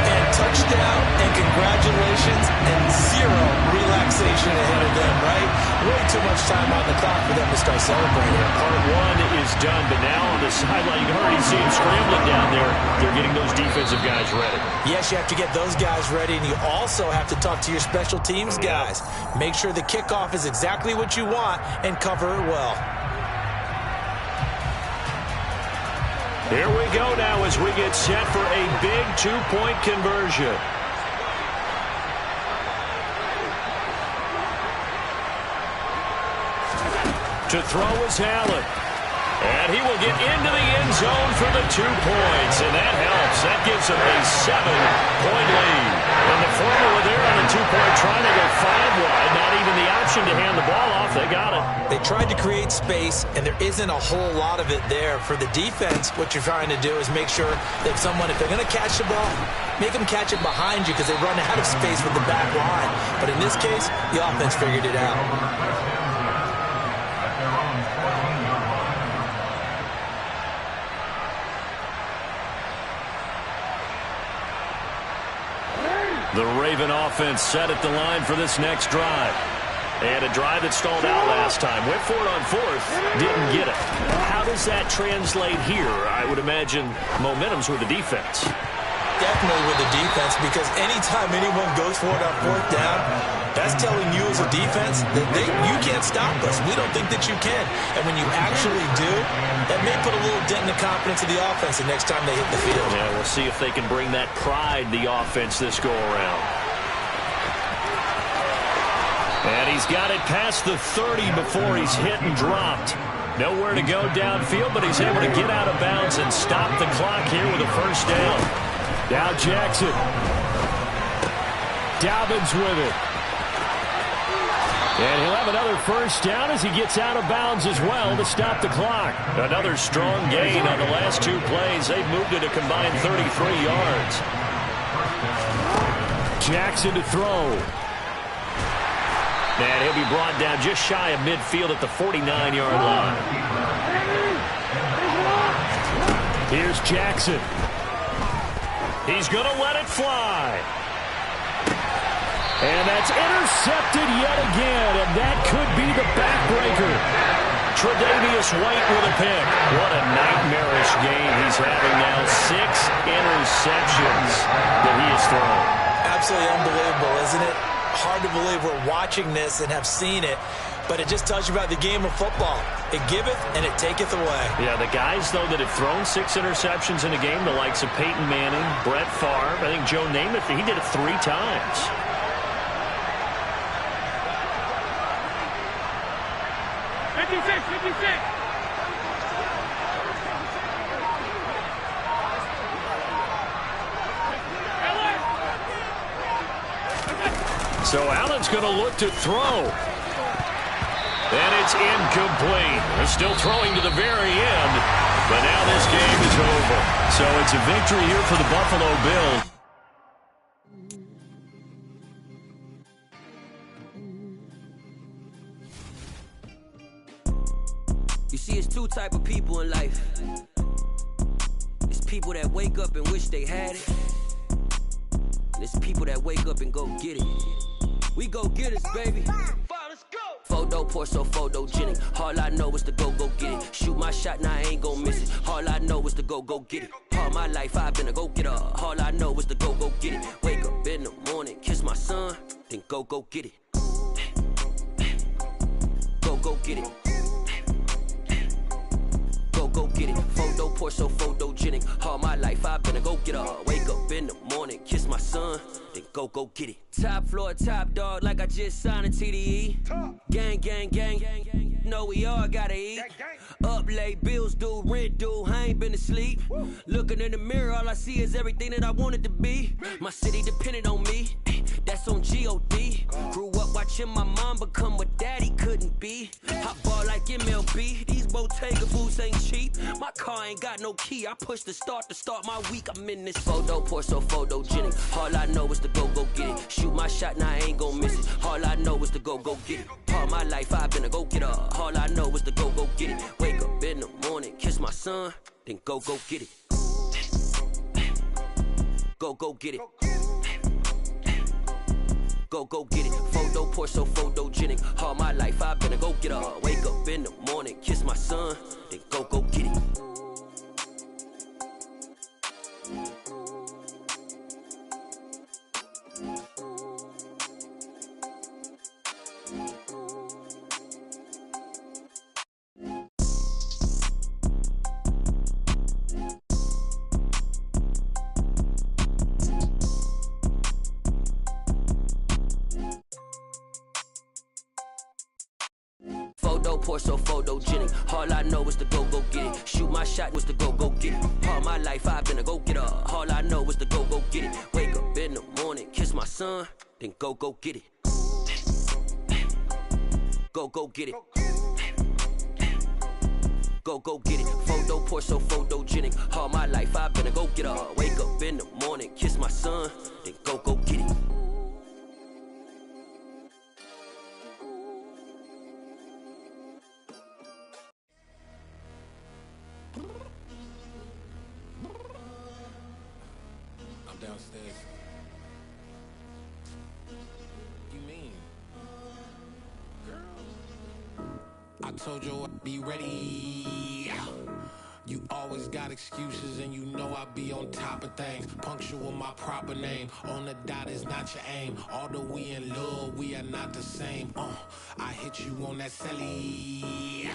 And touchdown and congratulations and 0 relaxation ahead of them, right? Way too much time on the clock for them to start celebrating. Part 1 is done, but now on the sideline, you can already see him scrambling down there. They're getting those defensive guys ready. Yes, you have to get those guys ready, and you also have to talk to your special teams guys. Make sure the kickoff is exactly what you want and cover it well. Here we go now as we get set for a big 2-point conversion. To throw is Allen. And he will get into the end zone for the 2 points. And that helps. That gives them a 7-point lead. And the formula there on the 2-point trying to go 5 wide. Not even the option to hand the ball off. They got it. They tried to create space, and there isn't a whole lot of it there. For the defense, what you're trying to do is make sure that if they're going to catch the ball, make them catch it behind you because they run out of space with the back line. But in this case, the offense figured it out. The Raven offense set at the line for this next drive. And a drive that stalled out last time. Went for it on 4th. Didn't get it. How does that translate here? I would imagine momentum's with the defense. Definitely with the defense, because anytime anyone goes for it on 4th down, that's telling you as a defense that you can't stop us. We don't think that you can. And when you actually do, that may put a little dent in the confidence of the offense the next time they hit the field. Yeah, we'll see if they can bring that pride, the offense, this go-around. And he's got it past the 30 before he's hit and dropped. Nowhere to go downfield, but he's able to get out of bounds and stop the clock here with a first down. Now Jackson. Dobbins with it. And he'll have another first down as he gets out of bounds as well to stop the clock. Another strong gain on the last two plays. They've moved it a combined 33 yards. Jackson to throw. And he'll be brought down just shy of midfield at the 49-yard line. Here's Jackson. He's going to let it fly. And that's intercepted yet again, and that could be the backbreaker. Tre'Davious White with a pick. What a nightmarish game he's having now. 6 interceptions that he has thrown. Absolutely unbelievable, isn't it? Hard to believe we're watching this and have seen it, but it just tells you about the game of football. It giveth and it taketh away. Yeah, the guys, though, that have thrown 6 interceptions in a game, the likes of Peyton Manning, Brett Favre, I think Joe Namath, he did it 3 times. So Allen's going to look to throw. And it's incomplete. They're still throwing to the very end. But now this game is over. So it's a victory here for the Buffalo Bills. You see, it's 2 type of people in life. It's people that wake up and wish they had it. And it's people that wake up and go get it. We go get it, baby. Let's go. Photo pour so photogenic. All I know is to go get it. Shoot my shot, now I ain't gon' miss it. All I know is to go get it. All my life I've been a go-getter. All I know is to go get it. Wake up in the morning, kiss my son, then go get it. Go get it. Go get it. Photo pour so photogenic. All my life I've been a go-getter. Wake up in the morning, kiss my son, then go get it. Top floor, top dog, like I just signed a TDE. Gang, gang, gang, gang, gang. No, we all gotta eat. Up late, bills due, rent due, I ain't been asleep. Looking in the mirror, all I see is everything that I wanted to be. My city depended on me, that's on G.O.D. Grew up watching my mom become what daddy couldn't be. I ball like MLB, these Bottega boots ain't cheap. My car ain't got no key, I push the start to start my week. I'm in this photo pour so photogenic. All I know is to go get it. Shoot my shot, now I ain't gon' miss it. All I know is to go get it. All my life I've been a go-getter. All I know is to go get it. Wake up in the morning, kiss my son, then go get it. Go get it. Go get it. Photo pour so photogenic. All my life I've been a go-getter. Wake up in the morning, kiss my son, then go get it. Pour so photogenic. All I know is to go get it. Shoot my shot was to go get it. All my life I've been a go-getter. All I know is to go get it. Wake up in the morning, kiss my son, then go get it. Go get it. Go get it. Photo pour so photogenic. All my life I've been a go-getter. Wake up in the morning, kiss my son, then go get it. Downstairs. You mean? Girl, I told you I'd be ready. You always got excuses and you know I be on top of things. Punctual my proper name. On the dot is not your aim. Although we in love, we are not the same. I hit you on that celly.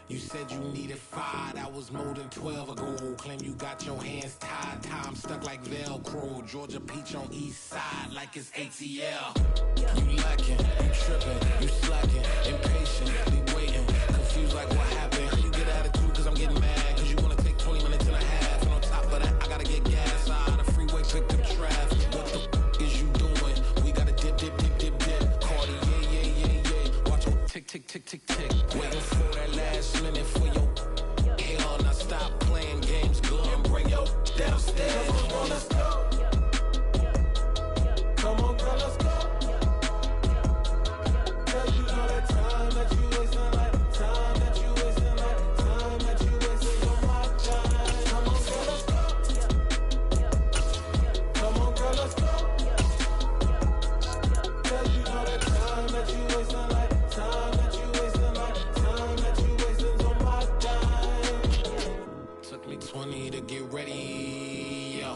You said you needed 5, that was more than 12 ago. Claim you got your hands tied, time stuck like Velcro. Georgia peach on east side like it's ATL. You lacking, you tripping, you slacking, impatient, be waiting, confused like what happened. You get attitude cause I'm getting mad, cause you wanna take 20 minutes and a half. And on top of that, I gotta get gas out of the freeway, pick up traffic. What the is you doing? We gotta dip. Cardi, yeah. Watch it tick, tick. Waiting for that last minute for your hell. Now stop playing games, go and bring your downstairs. Come on, let's go. Come on, girl, let's go. Girl, you know that time that you wasting, like time that you wasting, like time that you wasting on my time. Come on, girl, let's go. Come on, girl, let's go. Girl, you know that time that you wasting, like time that you wasting, like time that you wasting on my time. Took me 20 to get ready, yo.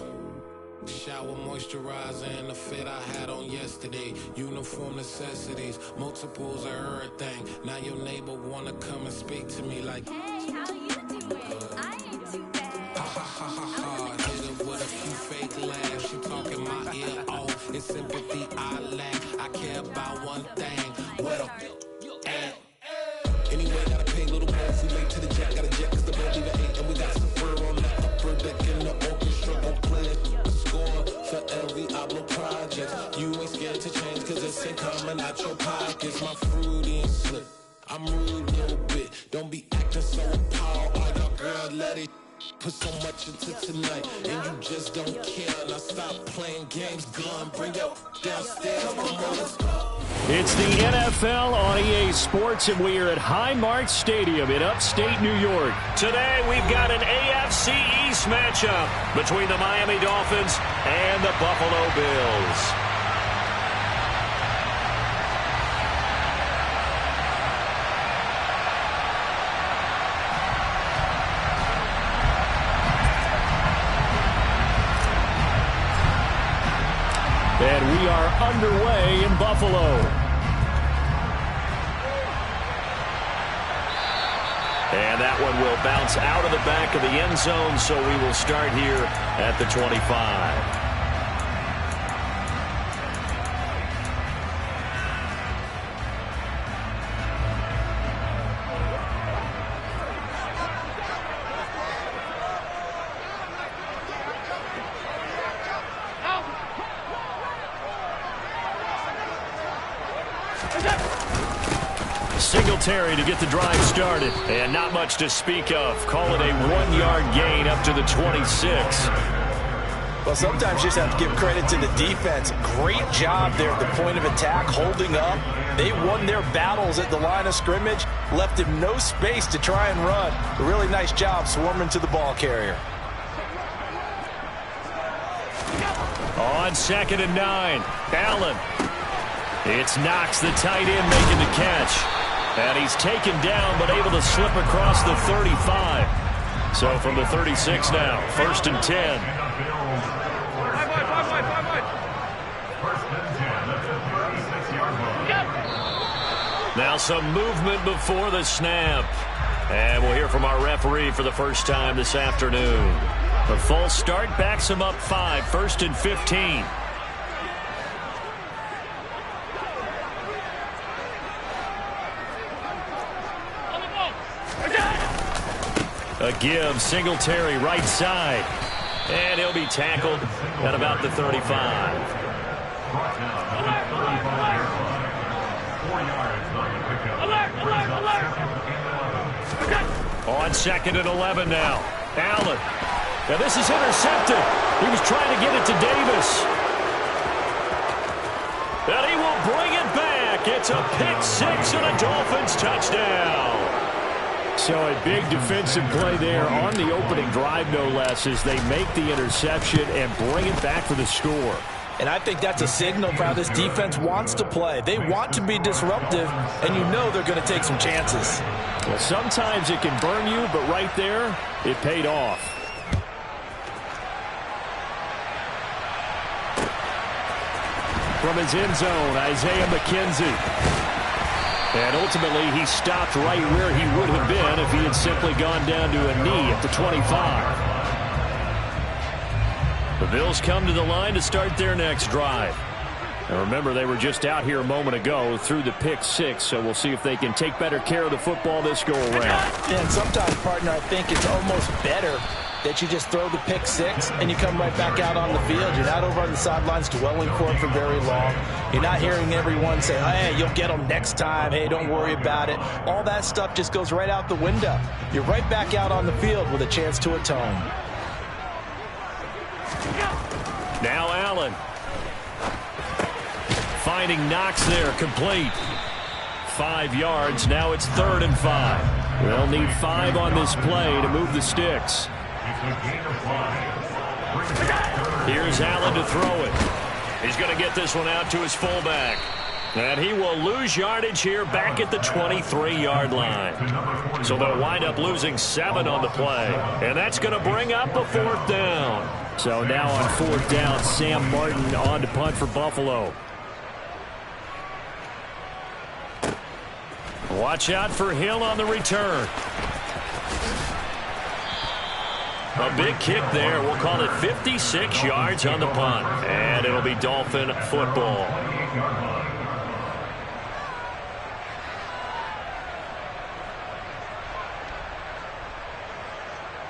Shower, moisturizer, and the fit I had on yesterday. Uniform necessities, multiples of everything. Now your neighbor wanna come and speak to me like, Hey, how you doing? I ain't too bad. ha. Hit her with a few fake laughs. She talking my ear off. It's sympathy I lack. I care about one thing. What up? Anyway, gotta pay a little more if we late to the jet. Got a jet cause the boat leave at 8. And we got some fur on the upper deck in the orchestra. Gon' play a score for every Ablo project. You ain't scared to change cause it's ain't coming out your pockets. My fruity and slip. I'm rude a little bit. Don't be acting so appalled. All y'all girl, let it put so much into tonight. And you just don't care. Now stop playing games. Gun, bring your downstairs. Come on, let's go. It's the NFL on EA Sports, and we are at Highmark Stadium in upstate New York. Today, we've got an AFC East matchup between the Miami Dolphins and the Buffalo Bills. And we are underway in Buffalo. And that one will bounce out of the back of the end zone, so we will start here at the 25. Singletary to get the drive started. And not much to speak of. Call it a 1-yard gain up to the 26. Well, sometimes you just have to give credit to the defense. Great job there at the point of attack, holding up. They won their battles at the line of scrimmage, left him no space to try and run. A really nice job swarming to the ball carrier. On 2nd and 9, Allen. It's Knox, the tight end, making the catch. And he's taken down, but able to slip across the 35. So from the 36 now, 1st and 10. Now some movement before the snap. And we'll hear from our referee for the first time this afternoon. The false start backs him up 5, 1st and 15. A give, Singletary right side. And he'll be tackled at about the 35. On 2nd and 11 now. Allen. Now this is intercepted. He was trying to get it to Davis. And he will bring it back. It's a pick six and a Dolphins touchdown. So a big defensive play there on the opening drive, no less, as they make the interception and bring it back for the score. And I think that's a signal for how this defense wants to play. They want to be disruptive, and you know they're going to take some chances. Well, sometimes it can burn you, but right there, it paid off. From his end zone, Isaiah McKenzie. And ultimately, he stopped right where he would have been if he had simply gone down to a knee at the 25. The Bills come to the line to start their next drive. And remember, they were just out here a moment ago through the pick six, so we'll see if they can take better care of the football this go-around. And sometimes, partner, I think it's almost better that you just throw the pick six and you come right back out on the field. You're not over on the sidelines dwelling for it for very long. You're not hearing everyone say, hey, you'll get them next time. Hey, don't worry about it. All that stuff just goes right out the window. You're right back out on the field with a chance to atone. Now Allen. Finding Knox there, complete. 5 yards, now it's 3rd and 5. They'll need 5 on this play to move the sticks. Here's Allen to throw it. He's going to get this one out to his fullback. And he will lose yardage here back at the 23-yard line. So they'll wind up losing 7 on the play. And that's going to bring up a 4th down. So now on 4th down, Sam Martin on to punt for Buffalo. Watch out for Hill on the return. A big kick there. We'll call it 56 yards on the punt. And it'll be Dolphin football.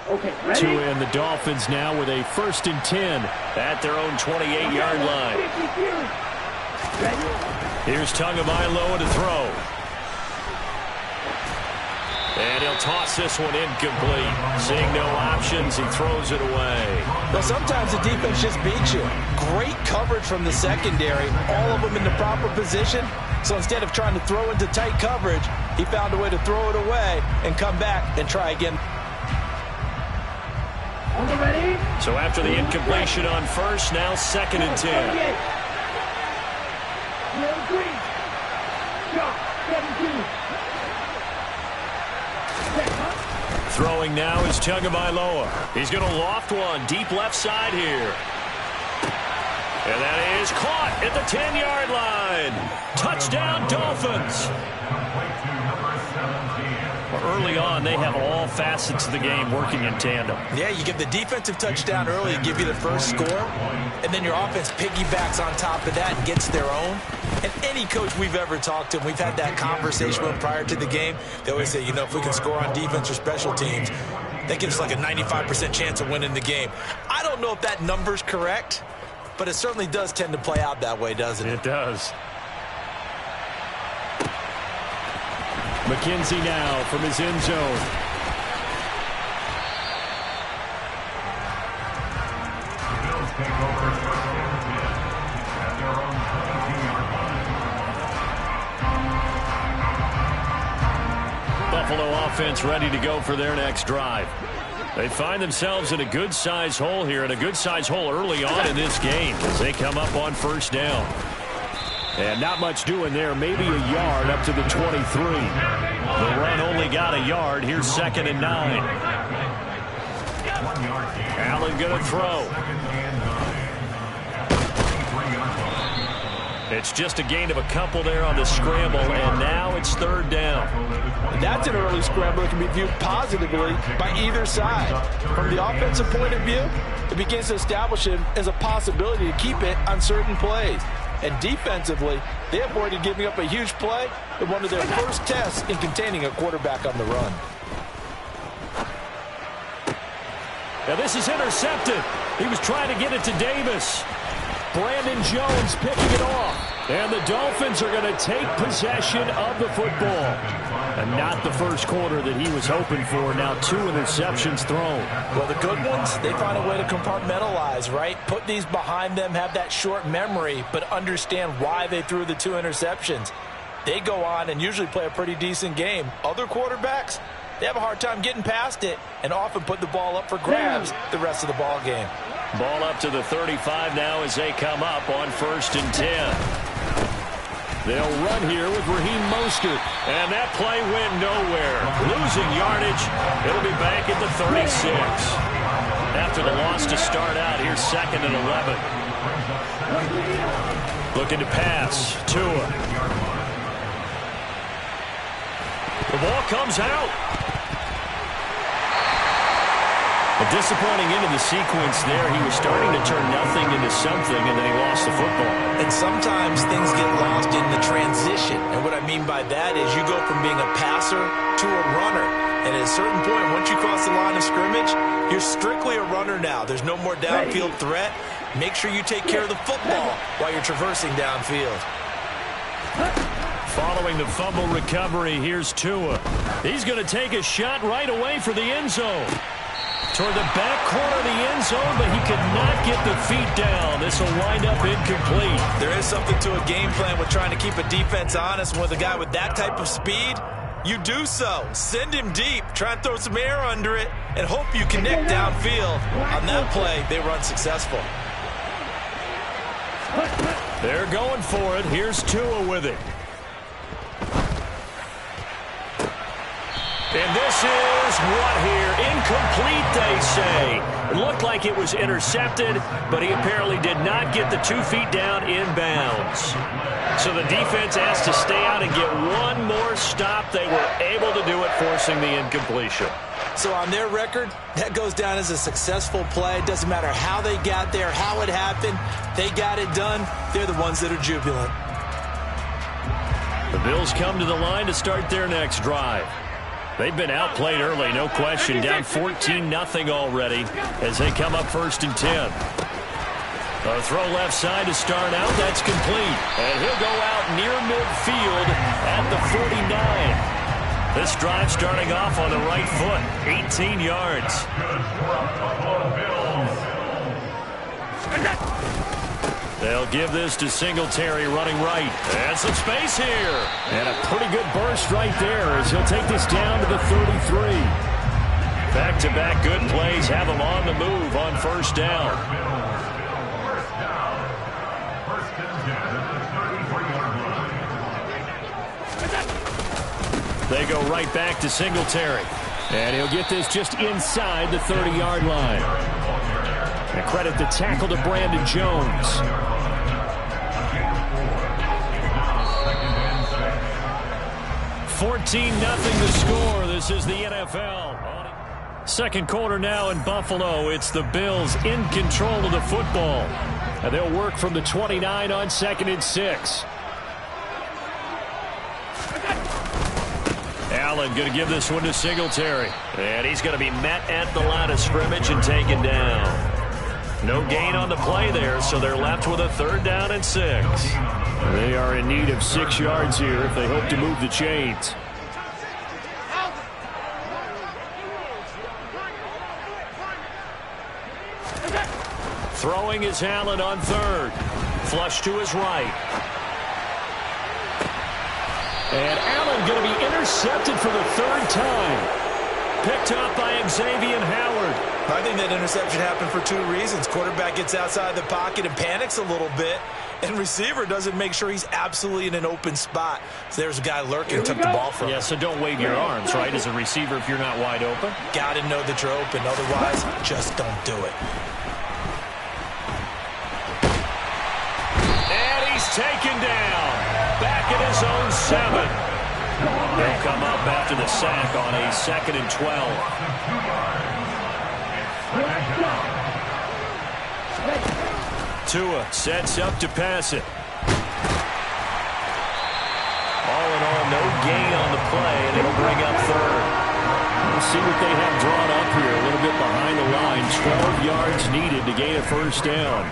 Okay, ready? To end the Dolphins now with a 1st and 10 at their own 28-yard line. Here's Tagovailoa to throw. And he'll toss this one incomplete. Seeing no options, he throws it away. Well, sometimes the defense just beats you. Great coverage from the secondary. All of them in the proper position. So instead of trying to throw into tight coverage, he found a way to throw it away and come back and try again. Ready? So after the incompletion on 1st, now 2nd and 10. Throwing now is Tagovailoa. He's going to loft one deep left side here. And that is caught at the 10-yard line. Touchdown, Dolphins. Well, early on, they have all facets of the game working in tandem. Yeah, you get the defensive touchdown early, give you the first score, and then your offense piggybacks on top of that and gets their own. And any coach we've ever talked to, we've had that conversation with prior to the game, they always say, you know, if we can score on defense or special teams, that gives us like a 95% chance of winning the game. I don't know if that number's correct, but it certainly does tend to play out that way, doesn't it? It does. McKenzie now from his end zone. Buffalo offense ready to go for their next drive. They find themselves in a good-sized hole here, and a good-sized hole early on in this game as they come up on 1st down. And not much doing there, maybe a yard up to the 23. The run only got a yard. Here's 2nd and 9. Allen going to throw. It's just a gain of a couple there on the scramble, and now it's 3rd down. That's an early scramble that can be viewed positively by either side. From the offensive point of view, it begins to establish it as a possibility to keep it on certain plays. And defensively, they avoided giving up a huge play in one of their first tests in containing a quarterback on the run. Now this is intercepted. He was trying to get it to Davis. Brandon Jones picking it off. And the Dolphins are going to take possession of the football. And not the first quarter that he was hoping for. Now 2 interceptions thrown. Well, the good ones, they find a way to compartmentalize, right? Put these behind them, have that short memory, but understand why they threw the 2 interceptions. They go on and usually play a pretty decent game. Other quarterbacks, they have a hard time getting past it and often put the ball up for grabs the rest of the ball game. Ball up to the 35 now as they come up on 1st and 10. They'll run here with Raheem Mostert. And that play went nowhere. Losing yardage. It'll be back at the 36. After the loss to start out, here's 2nd and 11. Looking to pass. Tua. The ball comes out. A disappointing end of the sequence there. He was starting to turn nothing into something, and then he lost the football. And sometimes things get lost in the transition. And what I mean by that is you go from being a passer to a runner. And at a certain point, once you cross the line of scrimmage, you're strictly a runner now. There's no more downfield threat. Make sure you take care of the football while you're traversing downfield. Following the fumble recovery, here's Tua. He's going to take a shot right away for the end zone. Toward the back corner of the end zone, but he could not get the feet down. This will wind up incomplete. There is something to a game plan with trying to keep a defense honest. With a guy with that type of speed, you do so. Send him deep. Try and throw some air under it and hope you connect downfield. On that play, they were unsuccessful. They're going for it. Here's Tua with it. And this is what here? Incomplete, they say. It looked like it was intercepted, but he apparently did not get the 2 feet down inbounds. So the defense asked to stay out and get one more stop. They were able to do it, forcing the incompletion. So on their record, that goes down as a successful play. It doesn't matter how they got there, how it happened. They got it done. They're the ones that are jubilant. The Bills come to the line to start their next drive. They've been outplayed early, no question. Down 14-0 already as they come up 1st and 10. A throw left side to start out. That's complete. And he'll go out near midfield at the 49. This drive starting off on the right foot. 18 yards. They'll give this to Singletary running right. And some space here. And a pretty good burst right there as he'll take this down to the 33. Back-to-back good plays have them on the move on 1st down. They go right back to Singletary. And he'll get this just inside the 30-yard line. And credit the tackle to Brandon Jones. 14-0 the score. This is the NFL. Second quarter now in Buffalo. It's the Bills in control of the football. And they'll work from the 29 on 2nd and 6. Allen going to give this one to Singletary. And he's going to be met at the line of scrimmage and taken down. No gain on the play there, so they're left with a 3rd down and 6. They are in need of 6 yards here if they hope to move the chains. Throwing is Allen on 3rd. Flush to his right. And Allen going to be intercepted for the 3rd time. Picked up by Xavier Howard. I think that interception happened for 2 reasons. Quarterback gets outside the pocket and panics a little bit. And receiver doesn't make sure he's absolutely in an open spot. So there's a guy lurking, took the ball from him. Yeah, so don't wave your arms, right, as a receiver if you're not wide open. Got to know that you're open. Otherwise, just don't do it. And he's taken down. Back at his own 7. They'll come up after the sack on a 2nd and 12. Tua sets up to pass it. All in all, no gain on the play, and it'll bring up 3rd. We'll see what they have drawn up here. A little bit behind the line. 12 yards needed to gain a 1st down.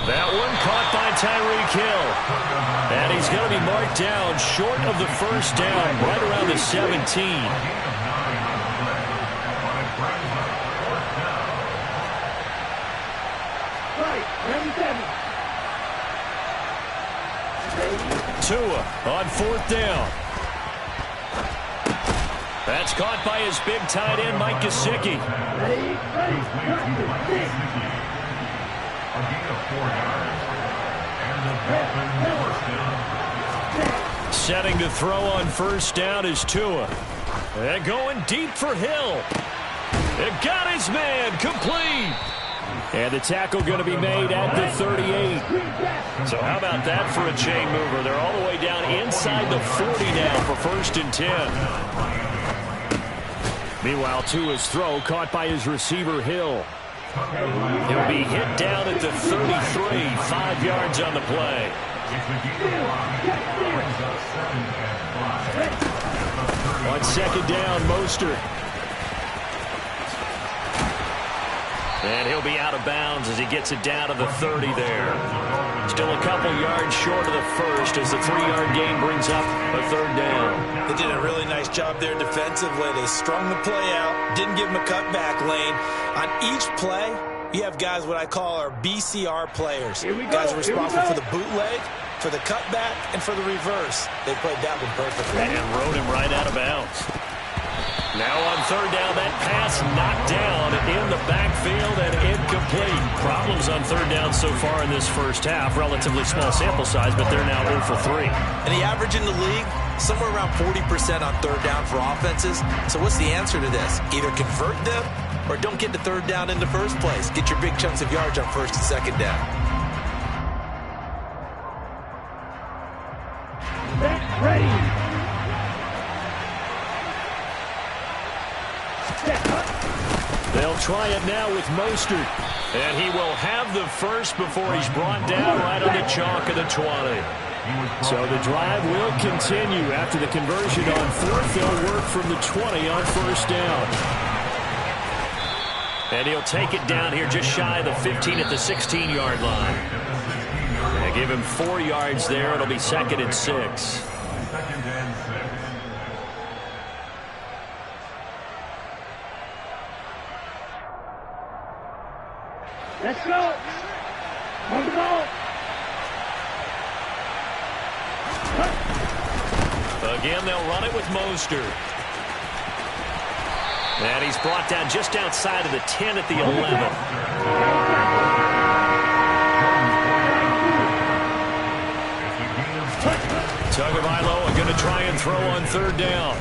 That one caught by Tyreek Hill. And he's going to be marked down short of the 1st down, right around the 17. Tua on 4th down. That's caught by his big tight end, Mike Gesicki. Setting to throw on 1st down is Tua. And going deep for Hill. It got his man complete. And the tackle going to be made at the 38. So how about that for a chain mover? They're all the way down inside the 40 now for 1st and 10. Meanwhile, Tua's throw caught by his receiver, Hill. He'll be hit down at the 33, 5 yards on the play. On 2nd down, Mostert. And he'll be out of bounds as he gets it down to the 30 there. Still a couple yards short of the first as the 3-yard gain brings up a 3rd down. They did a really nice job there defensively. They strung the play out, didn't give him a cutback lane. On each play, you have guys what I call our BCR players. Guys are responsible for the bootleg, for the cutback, and for the reverse. They played that one perfectly. And rode him right out of bounds. Now on 3rd down, that pass knocked down in the backfield and incomplete. Problems on 3rd down so far in this first half. Relatively small sample size, but they're now 0 for 3. And the average in the league, somewhere around 40% on 3rd down for offenses. So what's the answer to this? Either convert them or don't get to 3rd down in the first place. Get your big chunks of yards on 1st and 2nd down. Ready. They'll try it now with Mostert. And he will have the first before he's brought down right on the chalk of the 20. So the drive will continue after the conversion on 4th. They'll work from the 20 on 1st down. And he'll take it down here just shy of the 15 at the 16-yard line. They give him 4 yards there. It'll be 2nd and 6. Let's go. On the ball. Again, they'll run it with Mostert. And he's brought down just outside of the 10 at the 11. Tagovailoa going to try and throw on 3rd down.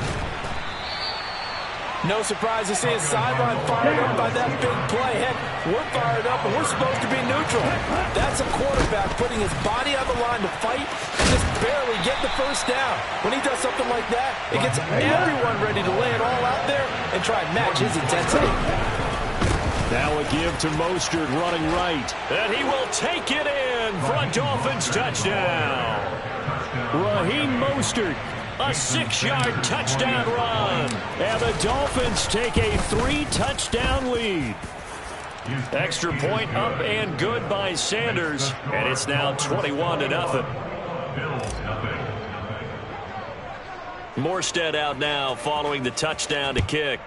No surprise to see his sideline fired up by that big play. Heck, we're fired up, and we're supposed to be neutral. That's a quarterback putting his body on the line to fight and just barely get the 1st down. When he does something like that, it gets everyone ready to lay it all out there and try and match his intensity. Now a give to Mostert running right. And he will take it in for a Dolphins touchdown. Raheem Mostert. A 6-yard touchdown run. And the Dolphins take a 3-touchdown lead. Extra point up and good by Sanders. And it's now 21-0. Morstead out now following the touchdown to kick.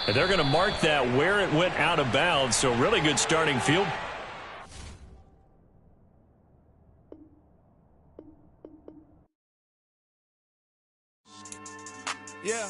And they're going to mark that where it went out of bounds. So really good starting field. Yeah.